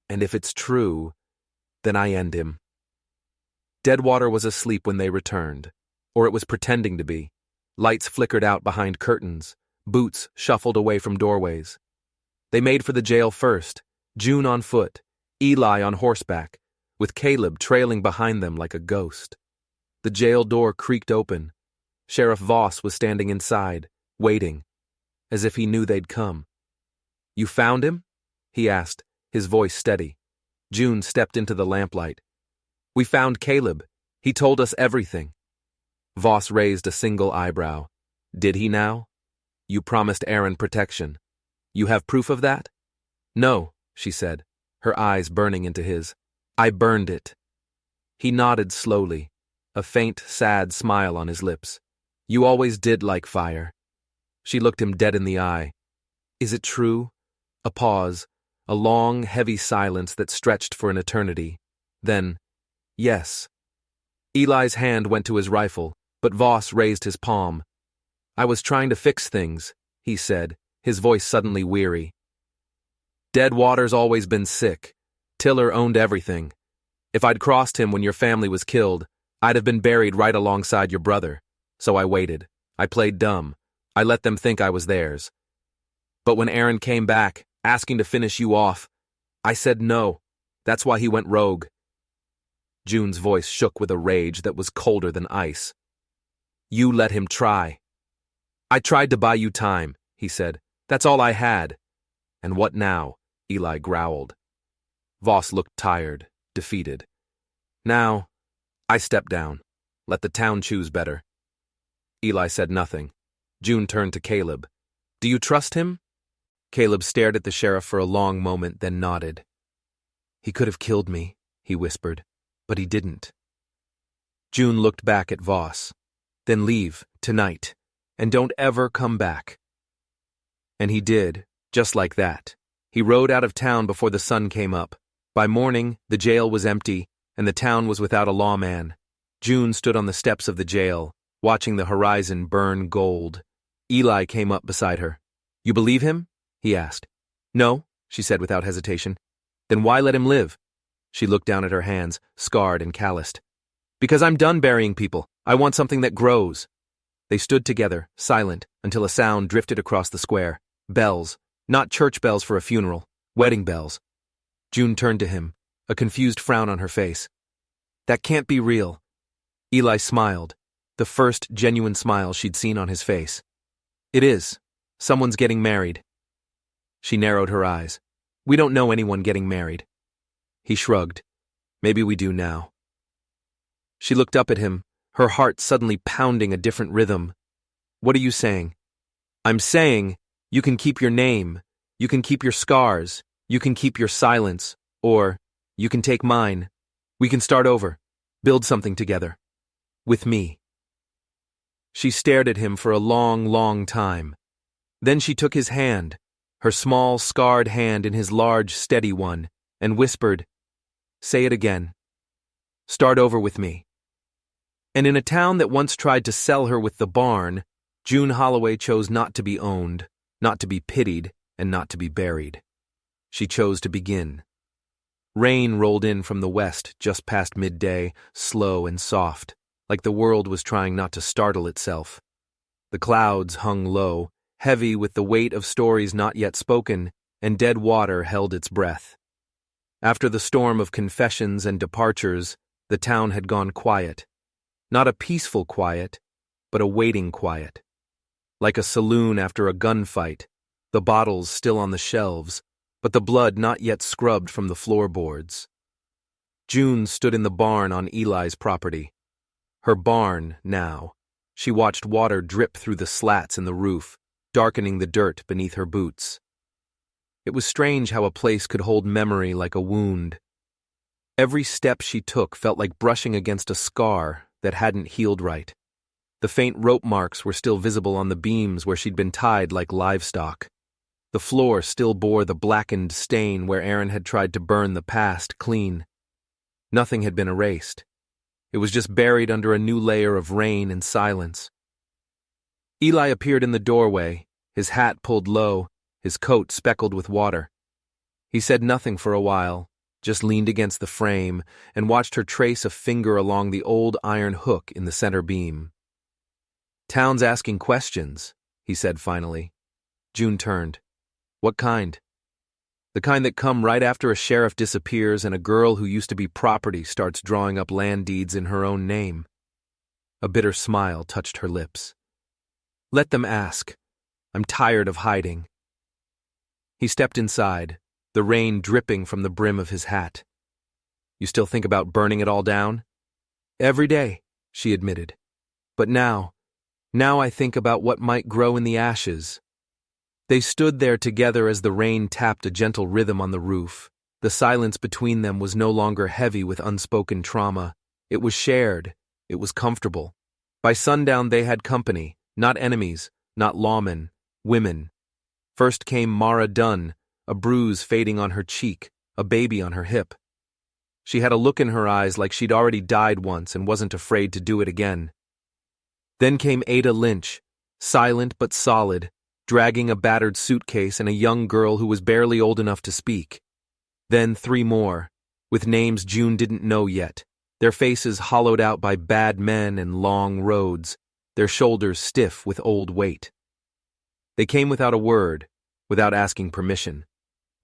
"And if it's true, then I end him." Deadwater was asleep when they returned, or it was pretending to be. Lights flickered out behind curtains, boots shuffled away from doorways. They made for the jail first, June on foot, Eli on horseback, with Caleb trailing behind them like a ghost. The jail door creaked open. Sheriff Voss was standing inside, waiting, as if he knew they'd come. "You found him?" he asked, his voice steady. June stepped into the lamplight. "We found Caleb. He told us everything." Voss raised a single eyebrow. "Did he now? You promised Aaron protection. You have proof of that?" "No," she said, her eyes burning into his. "I burned it." He nodded slowly, a faint, sad smile on his lips. "You always did like fire." She looked him dead in the eye. "Is it true?" A pause, a long, heavy silence that stretched for an eternity. Then, "Yes." Eli's hand went to his rifle, but Voss raised his palm. "I was trying to fix things," he said, his voice suddenly weary. "Deadwater's always been sick. Tiller owned everything. If I'd crossed him when your family was killed, I'd have been buried right alongside your brother. So I waited. I played dumb. I let them think I was theirs. But when Aaron came back, asking to finish you off, I said no. That's why he went rogue." June's voice shook with a rage that was colder than ice. "You let him try." "I tried to buy you time," he said. "That's all I had." "And what now?" Eli growled. Voss looked tired, defeated. "Now, I step down. Let the town choose better." Eli said nothing. June turned to Caleb. "Do you trust him?" Caleb stared at the sheriff for a long moment, then nodded. "He could have killed me," he whispered, "but he didn't." June looked back at Voss. "Then leave, tonight, and don't ever come back." And he did, just like that. He rode out of town before the sun came up. By morning, the jail was empty, and the town was without a lawman. June stood on the steps of the jail, watching the horizon burn gold. Eli came up beside her. "You believe him?" he asked. "No," she said without hesitation. "Then why let him live?" She looked down at her hands, scarred and calloused. Because I'm done burying people. I want something that grows. They stood together, silent, until a sound drifted across the square. Bells. Not church bells for a funeral. Wedding bells. June turned to him, a confused frown on her face. That can't be real. Eli smiled, the first genuine smile she'd seen on his face. It is. Someone's getting married. She narrowed her eyes. We don't know anyone getting married. He shrugged. Maybe we do now. She looked up at him, her heart suddenly pounding a different rhythm. What are you saying? I'm saying, you can keep your name, you can keep your scars, you can keep your silence, or you can take mine. We can start over, build something together. With me. She stared at him for a long, long time. Then she took his hand, her small, scarred hand in his large, steady one, and whispered, Say it again. Start over with me. And in a town that once tried to sell her with the barn, June Holloway chose not to be owned, not to be pitied, and not to be buried. She chose to begin. Rain rolled in from the west just past midday, slow and soft, like the world was trying not to startle itself. The clouds hung low, heavy with the weight of stories not yet spoken, and dead water held its breath. After the storm of confessions and departures, the town had gone quiet. Not a peaceful quiet, but a waiting quiet. Like a saloon after a gunfight, the bottles still on the shelves, but the blood not yet scrubbed from the floorboards. June stood in the barn on Eli's property. Her barn, now. She watched water drip through the slats in the roof, darkening the dirt beneath her boots. It was strange how a place could hold memory like a wound. Every step she took felt like brushing against a scar that hadn't healed right. The faint rope marks were still visible on the beams where she'd been tied like livestock. The floor still bore the blackened stain where Aaron had tried to burn the past clean. Nothing had been erased. It was just buried under a new layer of rain and silence. Eli appeared in the doorway, his hat pulled low, his coat speckled with water. He said nothing for a while, just leaned against the frame and watched her trace a finger along the old iron hook in the center beam. Town's asking questions, he said finally. June turned. What kind? The kind that come right after a sheriff disappears and a girl who used to be property starts drawing up land deeds in her own name. A bitter smile touched her lips. Let them ask. I'm tired of hiding. He stepped inside, the rain dripping from the brim of his hat. You still think about burning it all down? Every day, she admitted. But now I think about what might grow in the ashes. They stood there together as the rain tapped a gentle rhythm on the roof. The silence between them was no longer heavy with unspoken trauma. It was shared. It was comfortable. By sundown they had company, not enemies, not lawmen, women. First came Mara Dunn, a bruise fading on her cheek, a baby on her hip. She had a look in her eyes like she'd already died once and wasn't afraid to do it again. Then came Ada Lynch, silent but solid, dragging a battered suitcase and a young girl who was barely old enough to speak. Then 3 more, with names June didn't know yet, their faces hollowed out by bad men and long roads, their shoulders stiff with old weight. They came without a word, without asking permission.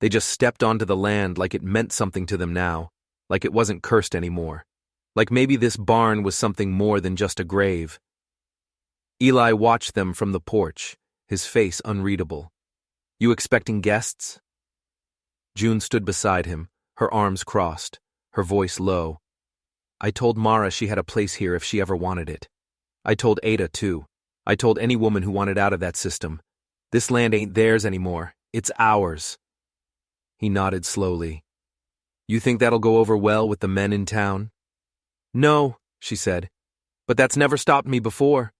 They just stepped onto the land like it meant something to them now, like it wasn't cursed anymore, like maybe this barn was something more than just a grave. Eli watched them from the porch, his face unreadable. You expecting guests? June stood beside him, her arms crossed, her voice low. I told Mara she had a place here if she ever wanted it. I told Ada, too. I told any woman who wanted out of that system. This land ain't theirs anymore. It's ours. He nodded slowly. You think that'll go over well with the men in town? No, she said, but that's never stopped me before.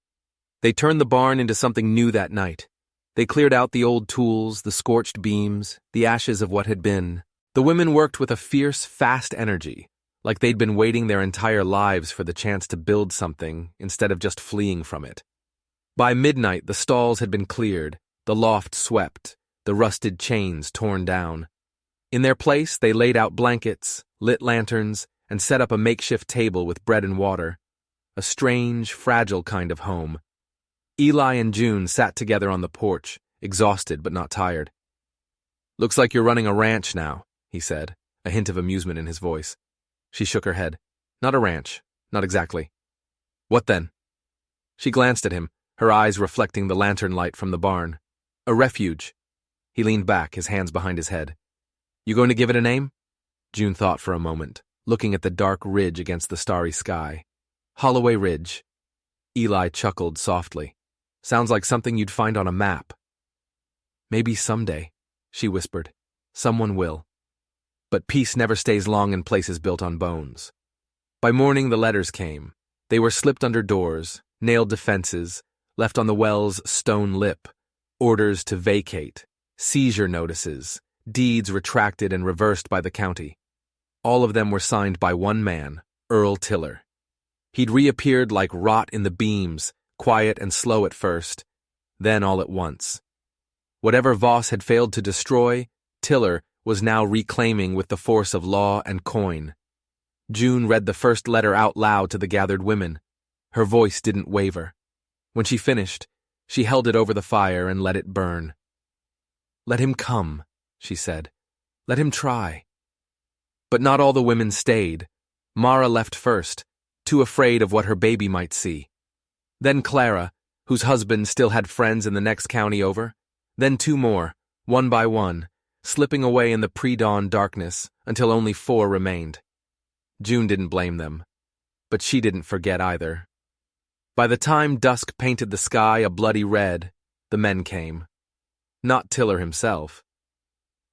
They turned the barn into something new that night. They cleared out the old tools, the scorched beams, the ashes of what had been. The women worked with a fierce, fast energy, like they'd been waiting their entire lives for the chance to build something instead of just fleeing from it. By midnight, the stalls had been cleared, the loft swept, the rusted chains torn down. In their place, they laid out blankets, lit lanterns, and set up a makeshift table with bread and water. A strange, fragile kind of home. Eli and June sat together on the porch, exhausted but not tired. "Looks like you're running a ranch now," he said, a hint of amusement in his voice. She shook her head. "Not a ranch. Not exactly." "What then?" She glanced at him, her eyes reflecting the lantern light from the barn. "A refuge." He leaned back, his hands behind his head. "You going to give it a name?" June thought for a moment, looking at the dark ridge against the starry sky. "Holloway Ridge." Eli chuckled softly. "Sounds like something you'd find on a map." "Maybe someday," she whispered. "Someone will." But peace never stays long in places built on bones. By morning the letters came. They were slipped under doors, nailed to fences, left on the well's stone lip. Orders to vacate, seizure notices, deeds retracted and reversed by the county. All of them were signed by one man, Earl Tiller. He'd reappeared like rot in the beams, quiet and slow at first, then all at once. Whatever Voss had failed to destroy, Tiller was now reclaiming with the force of law and coin. June read the first letter out loud to the gathered women. Her voice didn't waver. When she finished, she held it over the fire and let it burn. "Let him come," she said. "Let him try." But not all the women stayed. Mara left first, too afraid of what her baby might see. Then Clara, whose husband still had friends in the next county over. Then two more, one by one, slipping away in the pre-dawn darkness until only 4 remained. June didn't blame them, but she didn't forget either. By the time dusk painted the sky a bloody red, the men came. Not Tiller himself.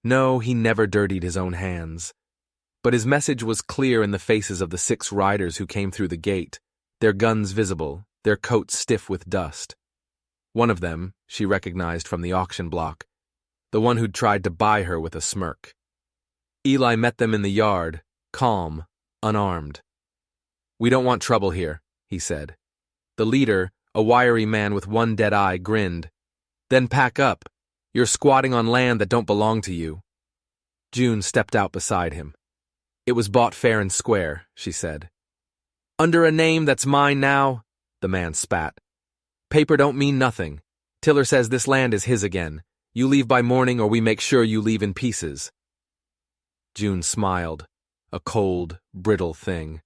No, he never dirtied his own hands. But his message was clear in the faces of the 6 riders who came through the gate, their guns visible, their coats stiff with dust. One of them she recognized from the auction block, the one who'd tried to buy her with a smirk. Eli met them in the yard, calm, unarmed. "We don't want trouble here," he said. The leader, a wiry man with one dead eye, grinned. "Then pack up. You're squatting on land that don't belong to you." June stepped out beside him. "It was bought fair and square," she said. "Under a name that's mine now?" the man spat. "Paper don't mean nothing. Tiller says this land is his again. You leave by morning or we make sure you leave in pieces." June smiled, a cold, brittle thing.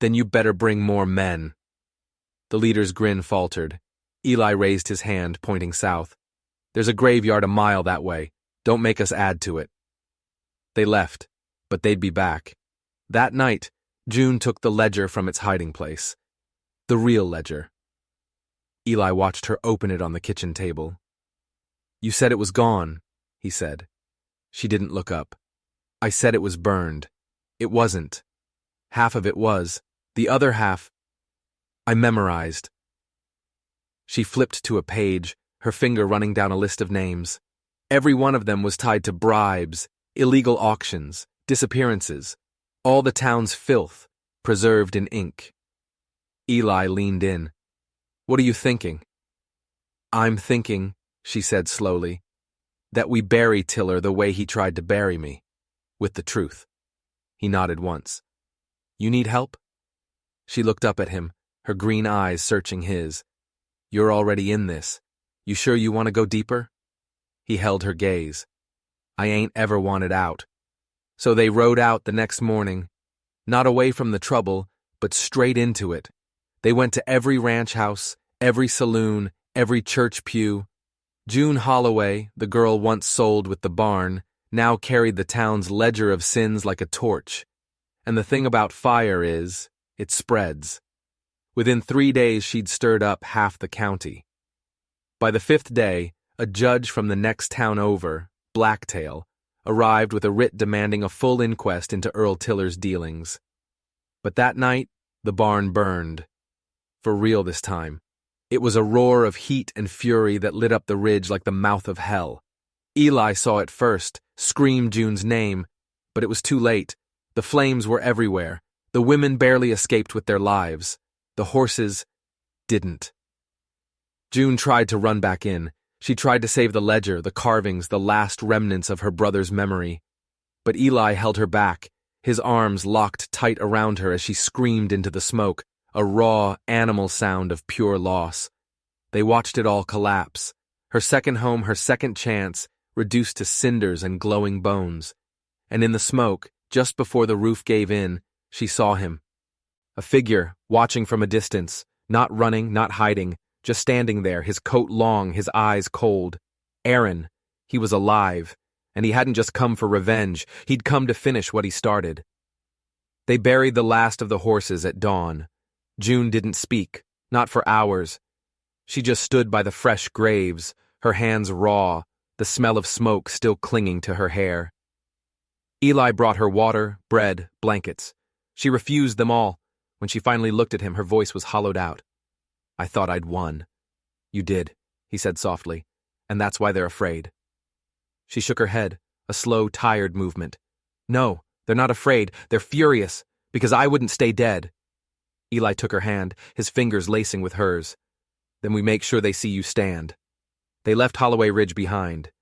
"Then you better bring more men." The leader's grin faltered. Eli raised his hand, pointing south. "There's a graveyard a mile that way. Don't make us add to it." They left, but they'd be back. That night, June took the ledger from its hiding place. The real ledger. Eli watched her open it on the kitchen table. "You said it was gone," he said. She didn't look up. "I said it was burned. It wasn't. Half of it was. The other half, I memorized." She flipped to a page, her finger running down a list of names. Every one of them was tied to bribes, illegal auctions, disappearances, all the town's filth, preserved in ink. Eli leaned in. "What are you thinking?" "I'm thinking," she said slowly, "that we bury Tiller the way he tried to bury me, with the truth." He nodded once. "You need help?" She looked up at him, her green eyes searching his. "You're already in this. You sure you want to go deeper?" He held her gaze. "I ain't ever wanted out." So they rode out the next morning, not away from the trouble, but straight into it. They went to every ranch house, every saloon, every church pew. June Holloway, the girl once sold with the barn, now carried the town's ledger of sins like a torch. And the thing about fire is, it spreads. Within 3 days she'd stirred up half the county. By the 5th day, a judge from the next town over, Blacktail, arrived with a writ demanding a full inquest into Earl Tiller's dealings. But that night, the barn burned. For real this time. It was a roar of heat and fury that lit up the ridge like the mouth of hell. Eli saw it first, screamed June's name, but it was too late. The flames were everywhere. The women barely escaped with their lives. The horses didn't. June tried to run back in. She tried to save the ledger, the carvings, the last remnants of her brother's memory. But Eli held her back, his arms locked tight around her as she screamed into the smoke, a raw, animal sound of pure loss. They watched it all collapse. Her second home, her second chance, reduced to cinders and glowing bones. And in the smoke, just before the roof gave in, she saw him. A figure, watching from a distance, not running, not hiding, just standing there, his coat long, his eyes cold. Aaron. He was alive, and he hadn't just come for revenge, he'd come to finish what he started. They buried the last of the horses at dawn. June didn't speak, not for hours. She just stood by the fresh graves, her hands raw, the smell of smoke still clinging to her hair. Eli brought her water, bread, blankets. She refused them all. When she finally looked at him, her voice was hollowed out. "I thought I'd won." "You did," he said softly, "and that's why they're afraid." She shook her head, a slow, tired movement. "No, they're not afraid. They're furious, because I wouldn't stay dead." Eli took her hand, his fingers lacing with hers. "Then we make sure they see you stand." They left Holloway Ridge behind.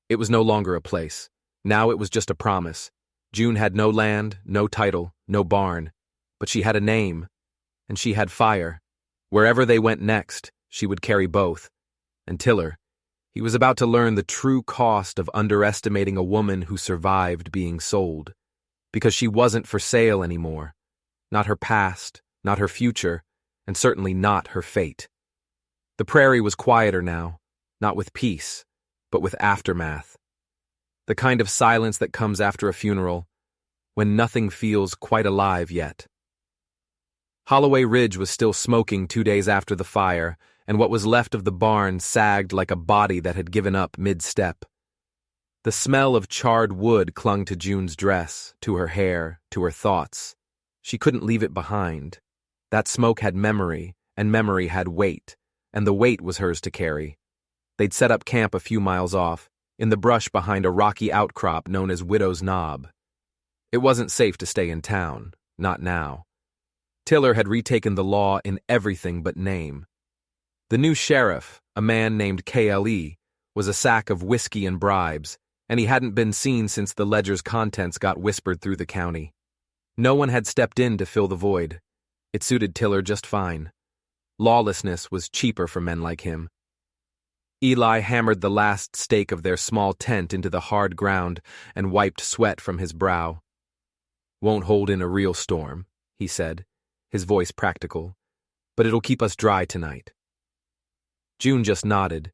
It was no longer a place. Now it was just a promise. June had no land, no title, no barn. But she had a name, and she had fire. Wherever they went next, she would carry both. And Tiller, he was about to learn the true cost of underestimating a woman who survived being sold. Because she wasn't for sale anymore. Not her past, not her future, and certainly not her fate. The prairie was quieter now, not with peace, but with aftermath. The kind of silence that comes after a funeral, when nothing feels quite alive yet. Holloway Ridge was still smoking 2 days after the fire, and what was left of the barn sagged like a body that had given up mid-step. The smell of charred wood clung to June's dress, to her hair, to her thoughts. She couldn't leave it behind. That smoke had memory, and memory had weight, and the weight was hers to carry. They'd set up camp a few miles off, in the brush behind a rocky outcrop known as Widow's Knob. It wasn't safe to stay in town, not now. Tiller had retaken the law in everything but name. The new sheriff, a man named KLE, was a sack of whiskey and bribes, and he hadn't been seen since the ledger's contents got whispered through the county. No one had stepped in to fill the void. It suited Tiller just fine. Lawlessness was cheaper for men like him. Eli hammered the last stake of their small tent into the hard ground and wiped sweat from his brow. "Won't hold in a real storm," he said, his voice practical, "but it'll keep us dry tonight." June just nodded.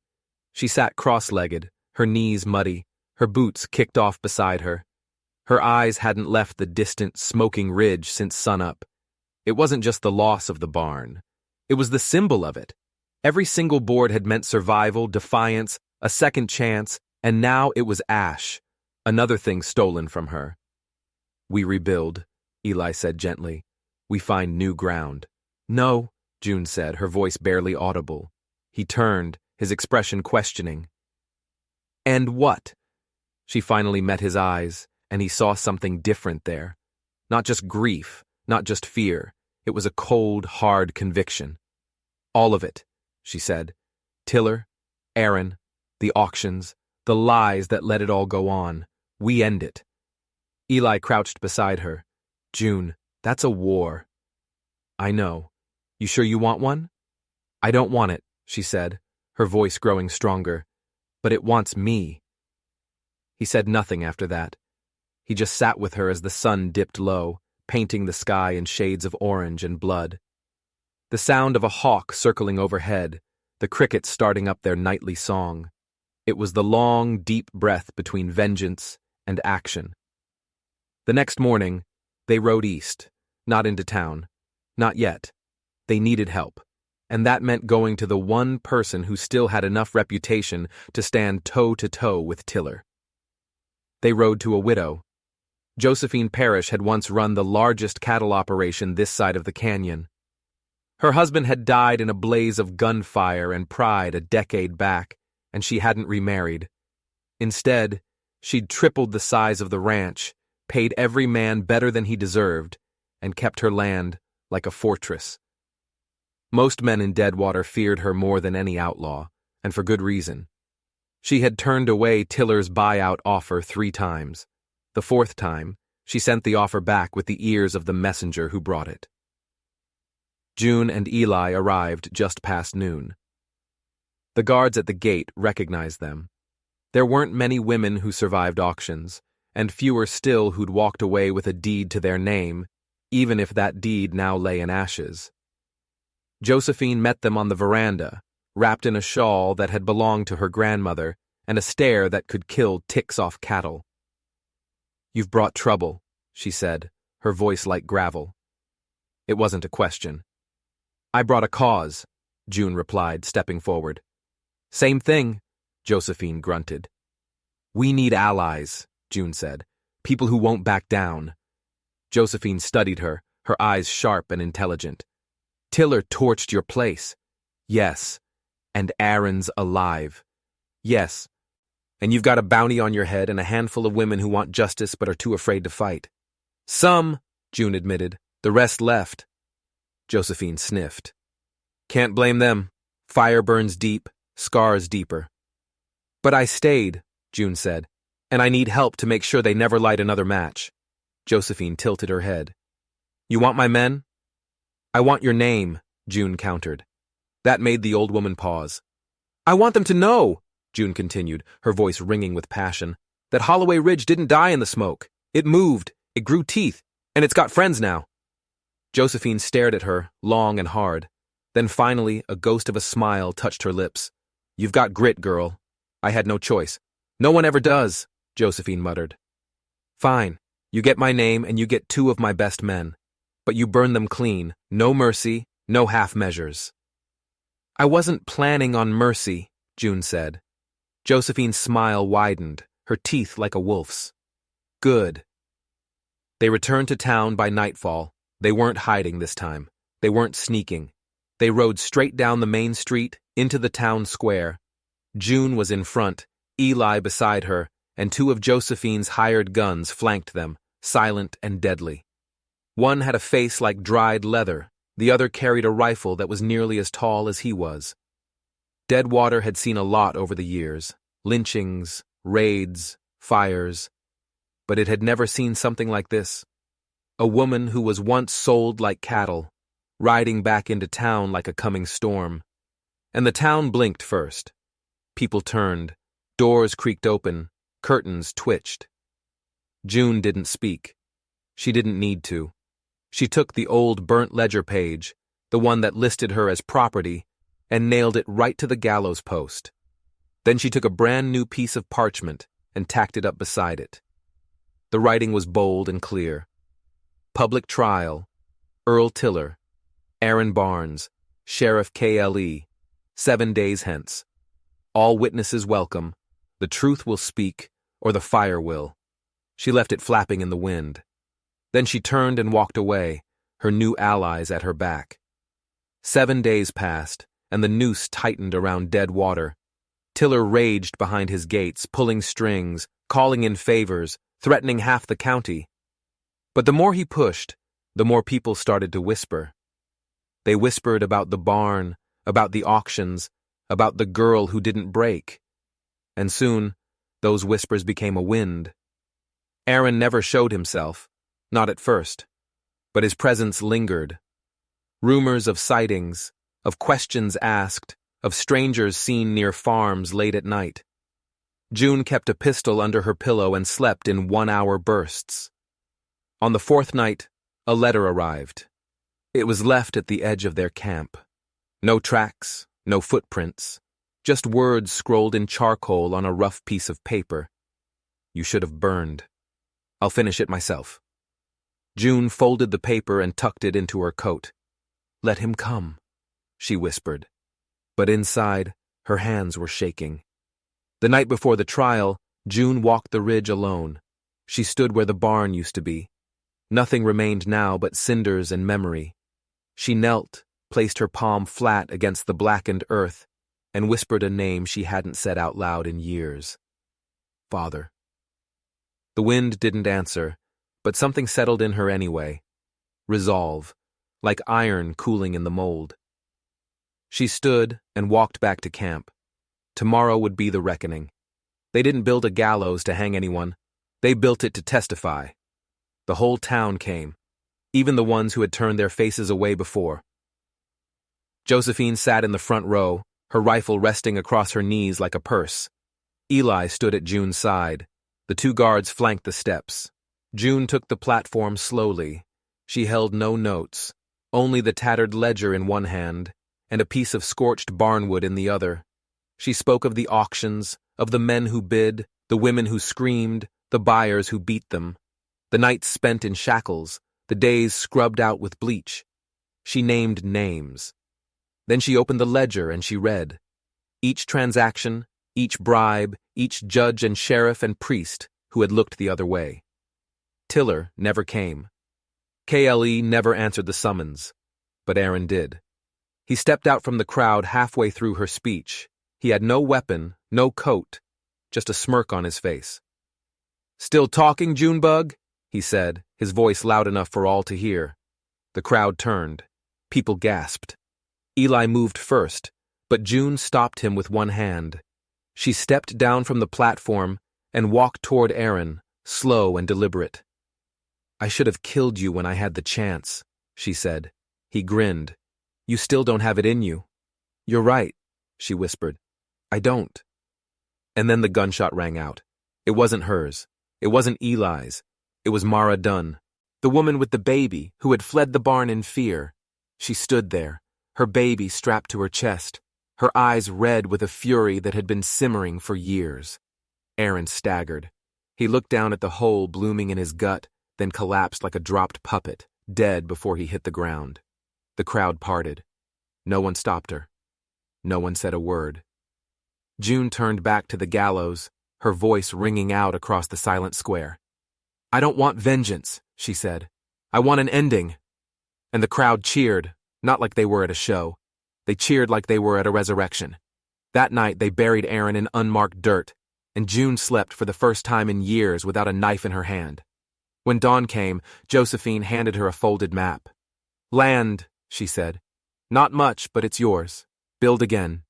She sat cross-legged, her knees muddy, her boots kicked off beside her. Her eyes hadn't left the distant, smoking ridge since sunup. It wasn't just the loss of the barn. It was the symbol of it. Every single board had meant survival, defiance, a second chance, and now it was ash, another thing stolen from her. "We rebuild," Eli said gently. "We find new ground." "No," June said, her voice barely audible. He turned, his expression questioning. "And what?" She finally met his eyes, and he saw something different there. Not just grief, not just fear. It was a cold, hard conviction. "All of it," she said. "Tiller, Aaron, the auctions, the lies that let it all go on. We end it." Eli crouched beside her. "June, that's a war." "I know. You sure you want one?" "I don't want it," she said, her voice growing stronger. "But it wants me." He said nothing after that. He just sat with her as the sun dipped low, painting the sky in shades of orange and blood. The sound of a hawk circling overhead, the crickets starting up their nightly song. It was the long, deep breath between vengeance and action. The next morning, they rode east, not into town. Not yet. They needed help, and that meant going to the one person who still had enough reputation to stand toe-to-toe with Tiller. They rode to a widow. Josephine Parrish had once run the largest cattle operation this side of the canyon. Her husband had died in a blaze of gunfire and pride a decade back, and she hadn't remarried. Instead, she'd tripled the size of the ranch, paid every man better than he deserved, and kept her land like a fortress. Most men in Deadwater feared her more than any outlaw, and for good reason. She had turned away Tiller's buyout offer 3 times. The 4th time, She sent the offer back with the ears of the messenger who brought it. June and Eli arrived just past noon. The guards at the gate recognized them. There weren't many women who survived auctions, and fewer still who'd walked away with a deed to their name, even if that deed now lay in ashes. Josephine met them on the veranda, wrapped in a shawl that had belonged to her grandmother and a stare that could kill ticks off cattle. "You've brought trouble," she said, her voice like gravel. It wasn't a question. "I brought a cause," June replied, stepping forward. "Same thing," Josephine grunted. "We need allies," June said. "People who won't back down." Josephine studied her, her eyes sharp and intelligent. "Tiller torched your place." "Yes. And Aaron's alive." "Yes. And you've got a bounty on your head and a handful of women who want justice but are too afraid to fight." "Some," June admitted. "The rest left." Josephine sniffed. "Can't blame them. Fire burns deep, scars deeper." "But I stayed," June said, "and I need help to make sure they never light another match." Josephine tilted her head. "You want my men?" "I want your name," June countered. That made the old woman pause. "I want them to know," June continued, her voice ringing with passion, "that Holloway Ridge didn't die in the smoke. It moved, it grew teeth, and it's got friends now." Josephine stared at her, long and hard. Then finally, a ghost of a smile touched her lips. "You've got grit, girl. I had no choice." "No one ever does," Josephine muttered. "Fine. You get my name and you get 2 of my best men. But you burn them clean. No mercy, no half measures." "I wasn't planning on mercy," June said. Josephine's smile widened, her teeth like a wolf's. "Good." They returned to town by nightfall. They weren't hiding this time. They weren't sneaking. They rode straight down the main street, into the town square. June was in front, Eli beside her, and 2 of Josephine's hired guns flanked them, silent and deadly. One had a face like dried leather, the other carried a rifle that was nearly as tall as he was. Deadwater had seen a lot over the years, lynchings, raids, fires, but it had never seen something like this. A woman who was once sold like cattle, riding back into town like a coming storm. And the town blinked first. People turned, doors creaked open, curtains twitched. June didn't speak. She didn't need to. She took the old burnt ledger page, the one that listed her as property, and nailed it right to the gallows post. Then she took a brand new piece of parchment and tacked it up beside it. The writing was bold and clear. Public trial, Earl Tiller, Aaron Barnes, Sheriff KLE, 7 days hence. All witnesses welcome. The truth will speak, or the fire will. She left it flapping in the wind. Then she turned and walked away, her new allies at her back. 7 days passed, and the noose tightened around Deadwater. Tiller raged behind his gates, pulling strings, calling in favors, threatening half the county. But the more he pushed, the more people started to whisper. They whispered about the barn, about the auctions, about the girl who didn't break. And soon, those whispers became a wind. Aaron never showed himself, not at first, but his presence lingered. Rumors of sightings, of questions asked, of strangers seen near farms late at night. June kept a pistol under her pillow and slept in 1-hour bursts. On the 4th night, a letter arrived. It was left at the edge of their camp. No tracks, no footprints, just words scrolled in charcoal on a rough piece of paper. "You should have burned. I'll finish it myself." June folded the paper and tucked it into her coat. "Let him come," she whispered. But inside, her hands were shaking. The night before the trial, June walked the ridge alone. She stood where the barn used to be. Nothing remained now but cinders and memory. She knelt, placed her palm flat against the blackened earth, and whispered a name she hadn't said out loud in years. "Father." The wind didn't answer, but something settled in her anyway. Resolve, like iron cooling in the mold. She stood and walked back to camp. Tomorrow would be the reckoning. They didn't build a gallows to hang anyone. They built it to testify. The whole town came, even the ones who had turned their faces away before. Josephine sat in the front row, her rifle resting across her knees like a purse. Eli stood at June's side. The two guards flanked the steps. June took the platform slowly. She held no notes, only the tattered ledger in one hand and a piece of scorched barnwood in the other. She spoke of the auctions, of the men who bid, the women who screamed, the buyers who beat them, the nights spent in shackles, the days scrubbed out with bleach. She named names. Then she opened the ledger and she read. Each transaction, each bribe, each judge and sheriff and priest who had looked the other way. Tiller never came. KLE never answered the summons, but Aaron did. He stepped out from the crowd halfway through her speech. He had no weapon, no coat, just a smirk on his face. "Still talking, Junebug?" he said, his voice loud enough for all to hear. The crowd turned. People gasped. Eli moved first, but June stopped him with one hand. She stepped down from the platform and walked toward Aaron, slow and deliberate. "I should have killed you when I had the chance," she said. He grinned. "You still don't have it in you." "You're right," she whispered. "I don't." And then the gunshot rang out. It wasn't hers. It wasn't Eli's. It was Mara Dunn, the woman with the baby who had fled the barn in fear. She stood there, her baby strapped to her chest, her eyes red with a fury that had been simmering for years. Aaron staggered. He looked down at the hole blooming in his gut, then collapsed like a dropped puppet, dead before he hit the ground. The crowd parted. No one stopped her. No one said a word. June turned back to the gallows, her voice ringing out across the silent square. "I don't want vengeance," she said. "I want an ending." And the crowd cheered, not like they were at a show. They cheered like they were at a resurrection. That night they buried Aaron in unmarked dirt, and June slept for the first time in years without a knife in her hand. When dawn came, Josephine handed her a folded map. "Land," she said. "Not much, but it's yours. Build again."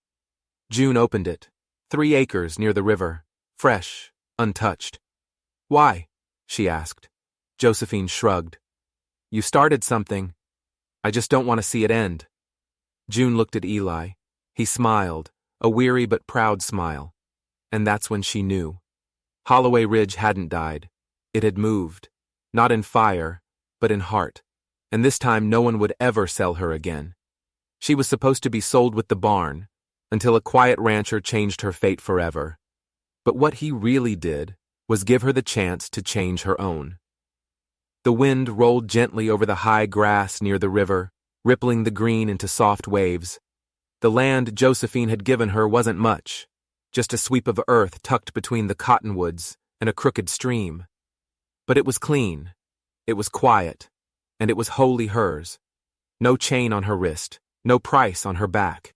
June opened it. 3 acres near the river, fresh, untouched. "Why?" she asked. Josephine shrugged. "You started something. I just don't want to see it end." June looked at Eli. He smiled, a weary but proud smile. And that's when she knew. Holloway Ridge hadn't died. It had moved. Not in fire, but in heart. And this time no one would ever sell her again. She was supposed to be sold with the barn, until a quiet rancher changed her fate forever. But what he really did was give her the chance to change her own. The wind rolled gently over the high grass near the river, rippling the green into soft waves. The land Josephine had given her wasn't much, just a sweep of earth tucked between the cottonwoods and a crooked stream. But it was clean, it was quiet, and it was wholly hers. No chain on her wrist, no price on her back.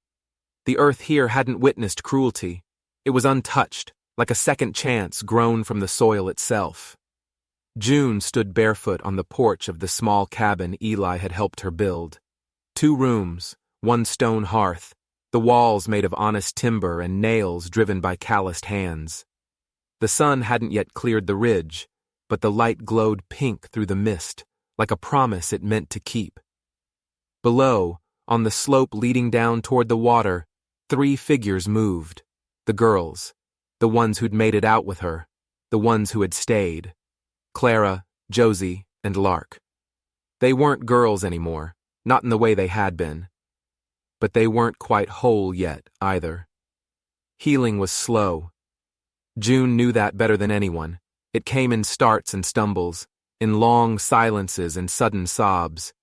The earth here hadn't witnessed cruelty. It was untouched, like a second chance grown from the soil itself. June stood barefoot on the porch of the small cabin Eli had helped her build. 2 rooms, 1 stone hearth, the walls made of honest timber and nails driven by calloused hands. The sun hadn't yet cleared the ridge, but the light glowed pink through the mist, like a promise it meant to keep. Below, on the slope leading down toward the water, 3 figures moved. The girls, the ones who'd made it out with her, the ones who had stayed. Clara, Josie, and Lark. They weren't girls anymore, not in the way they had been. But they weren't quite whole yet, either. Healing was slow. June knew that better than anyone. It came in starts and stumbles, in long silences and sudden sobs.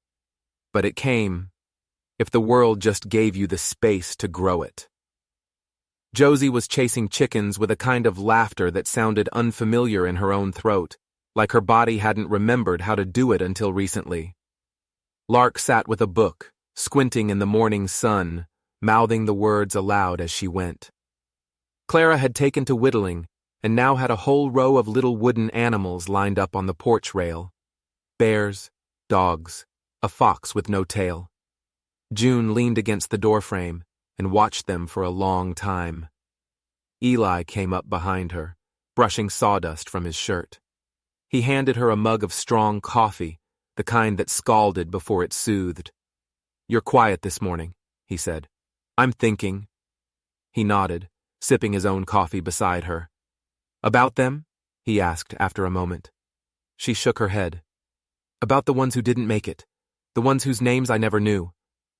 But it came, if the world just gave you the space to grow it. Josie was chasing chickens with a kind of laughter that sounded unfamiliar in her own throat, like her body hadn't remembered how to do it until recently. Lark sat with a book, squinting in the morning sun, mouthing the words aloud as she went. Clara had taken to whittling, and now had a whole row of little wooden animals lined up on the porch rail. Bears, dogs, a fox with no tail. June leaned against the doorframe and watched them for a long time. Eli came up behind her, brushing sawdust from his shirt. He handed her a mug of strong coffee, the kind that scalded before it soothed. "You're quiet this morning," he said. "I'm thinking." He nodded, sipping his own coffee beside her. "About them?" he asked after a moment. She shook her head. "About the ones who didn't make it, the ones whose names I never knew,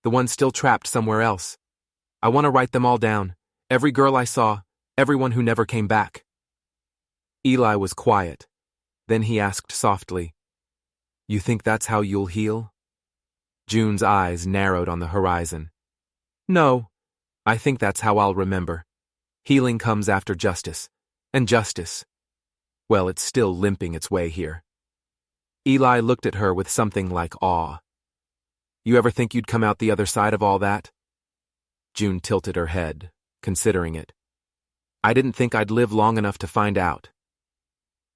the ones still trapped somewhere else. I want to write them all down, every girl I saw, everyone who never came back." Eli was quiet. Then he asked softly, "You think that's how you'll heal?" June's eyes narrowed on the horizon. "No, I think that's how I'll remember. Healing comes after justice. And justice, well, it's still limping its way here." Eli looked at her with something like awe. "You ever think you'd come out the other side of all that?" June tilted her head, considering it. "I didn't think I'd live long enough to find out."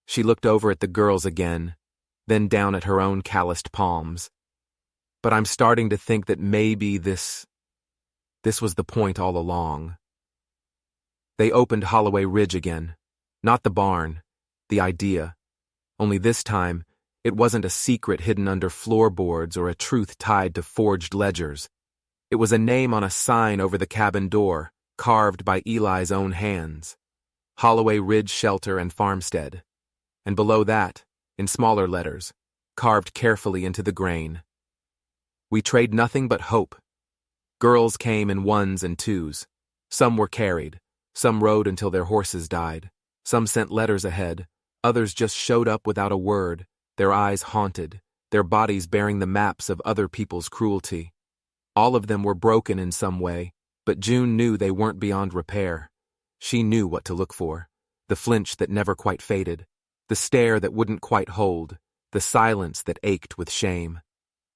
She looked over at the girls again, then down at her own calloused palms. "But I'm starting to think that maybe this was the point all along." They opened Holloway Ridge again. Not the barn, the idea. Only this time, it wasn't a secret hidden under floorboards or a truth tied to forged ledgers. It was a name on a sign over the cabin door, carved by Eli's own hands. Holloway Ridge Shelter and Farmstead. And below that, in smaller letters, carved carefully into the grain, "We trade nothing but hope." Girls came in ones and twos. Some were carried. Some rode until their horses died. Some sent letters ahead. Others just showed up without a word, their eyes haunted, their bodies bearing the maps of other people's cruelty. All of them were broken in some way, but June knew they weren't beyond repair. She knew what to look for: the flinch that never quite faded, the stare that wouldn't quite hold, the silence that ached with shame.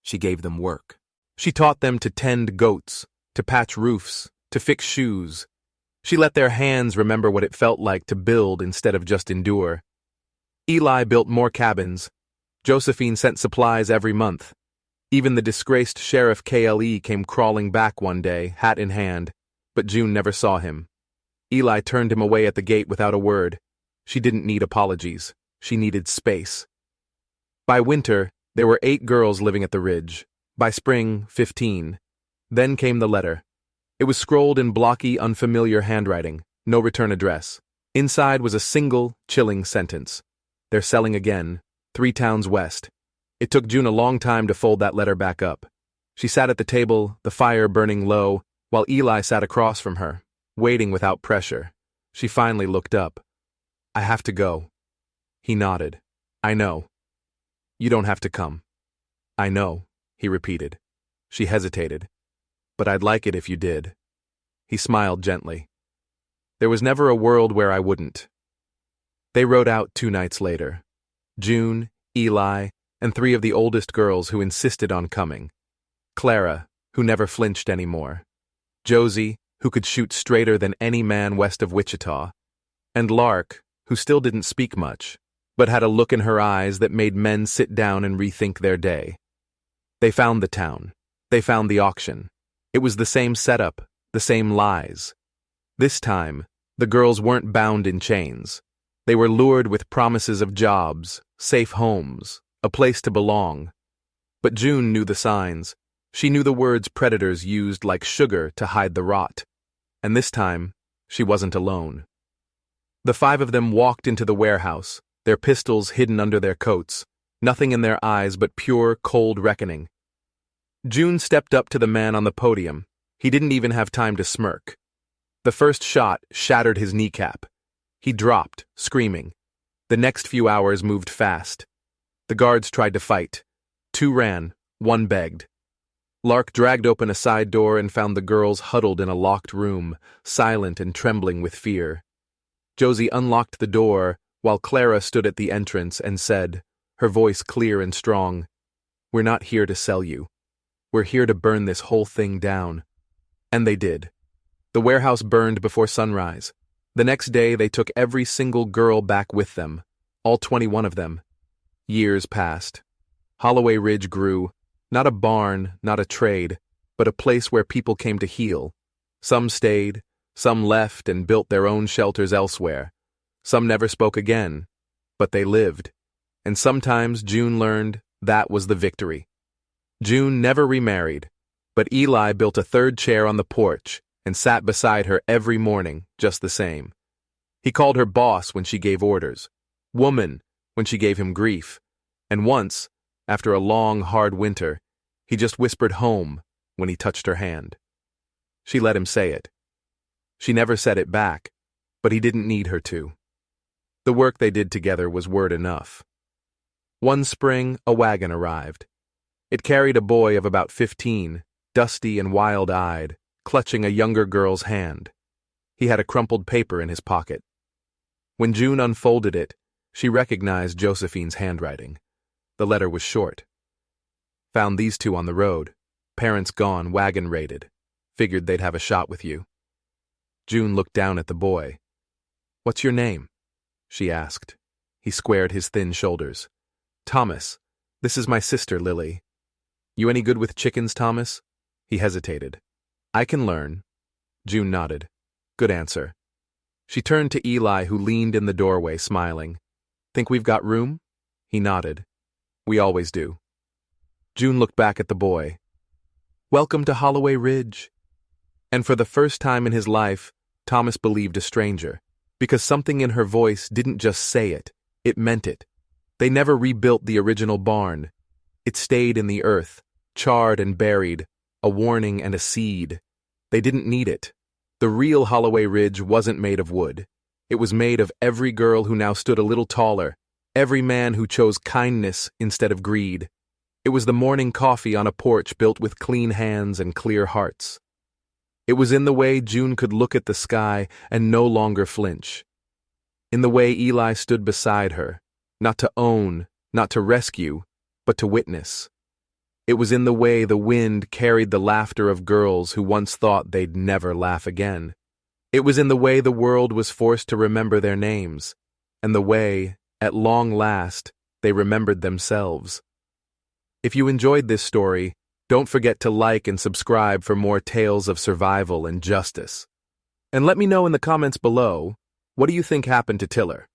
She gave them work. She taught them to tend goats, to patch roofs, to fix shoes. She let their hands remember what it felt like to build instead of just endure. Eli built more cabins. Josephine sent supplies every month. Even the disgraced Sheriff KLE came crawling back one day, hat in hand, but June never saw him. Eli turned him away at the gate without a word. She didn't need apologies. She needed space. By winter, there were 8 girls living at the Ridge. By spring, 15. Then came the letter. It was scrolled in blocky, unfamiliar handwriting, no return address. Inside was a single, chilling sentence. "They're selling again, 3 towns west." It took June a long time to fold that letter back up. She sat at the table, the fire burning low, while Eli sat across from her, waiting without pressure. She finally looked up. "I have to go." He nodded. "I know." "You don't have to come." "I know," he repeated. She hesitated. "But I'd like it if you did." He smiled gently. "There was never a world where I wouldn't." They rode out 2 nights later. June, Eli, and 3 of the oldest girls who insisted on coming. Clara, who never flinched anymore. Josie, who could shoot straighter than any man west of Wichita. And Lark, who still didn't speak much, but had a look in her eyes that made men sit down and rethink their day. They found the town. They found the auction. It was the same setup, the same lies. This time, the girls weren't bound in chains. They were lured with promises of jobs, safe homes, a place to belong. But June knew the signs. She knew the words predators used like sugar to hide the rot. And this time, she wasn't alone. The 5 of them walked into the warehouse, their pistols hidden under their coats, nothing in their eyes but pure, cold reckoning. June stepped up to the man on the podium. He didn't even have time to smirk. The first shot shattered his kneecap. He dropped, screaming. The next few hours moved fast. The guards tried to fight. 2 ran, 1 begged. Lark dragged open a side door and found the girls huddled in a locked room, silent and trembling with fear. Josie unlocked the door while Clara stood at the entrance and said, her voice clear and strong, "We're not here to sell you. We're here to burn this whole thing down." And they did. The warehouse burned before sunrise. The next day they took every single girl back with them, all 21 of them. Years passed. Holloway Ridge grew, not a barn, not a trade, but a place where people came to heal. Some stayed, some left and built their own shelters elsewhere. Some never spoke again, but they lived. And sometimes June learned that was the victory. June never remarried, but Eli built a third chair on the porch and sat beside her every morning just the same. He called her boss when she gave orders, woman when she gave him grief, and once, after a long, hard winter, he just whispered home when he touched her hand. She let him say it. She never said it back, but he didn't need her to. The work they did together was word enough. One spring, a wagon arrived. It carried a boy of about 15, dusty and wild-eyed, clutching a younger girl's hand. He had a crumpled paper in his pocket. When June unfolded it, she recognized Josephine's handwriting. The letter was short. Found these two on the road. Parents gone, wagon raided. Figured they'd have a shot with you. June looked down at the boy. "What's your name?" she asked. He squared his thin shoulders. "Thomas. This is my sister, Lily." "You any good with chickens, Thomas?" He hesitated. "I can learn." June nodded. "Good answer." She turned to Eli, who leaned in the doorway, smiling. "Think we've got room?" He nodded. "We always do." June looked back at the boy. "Welcome to Holloway Ridge." And for the first time in his life, Thomas believed a stranger, because something in her voice didn't just say it, it meant it. They never rebuilt the original barn. It stayed in the earth, charred and buried, a warning and a seed. They didn't need it. The real Holloway Ridge wasn't made of wood. It was made of every girl who now stood a little taller, every man who chose kindness instead of greed. It was the morning coffee on a porch built with clean hands and clear hearts. It was in the way June could look at the sky and no longer flinch. In the way Eli stood beside her, not to own, not to rescue, but to witness. It was in the way the wind carried the laughter of girls who once thought they'd never laugh again. It was in the way the world was forced to remember their names, and the way, at long last, they remembered themselves. If you enjoyed this story, don't forget to like and subscribe for more tales of survival and justice. And let me know in the comments below, what do you think happened to Tiller?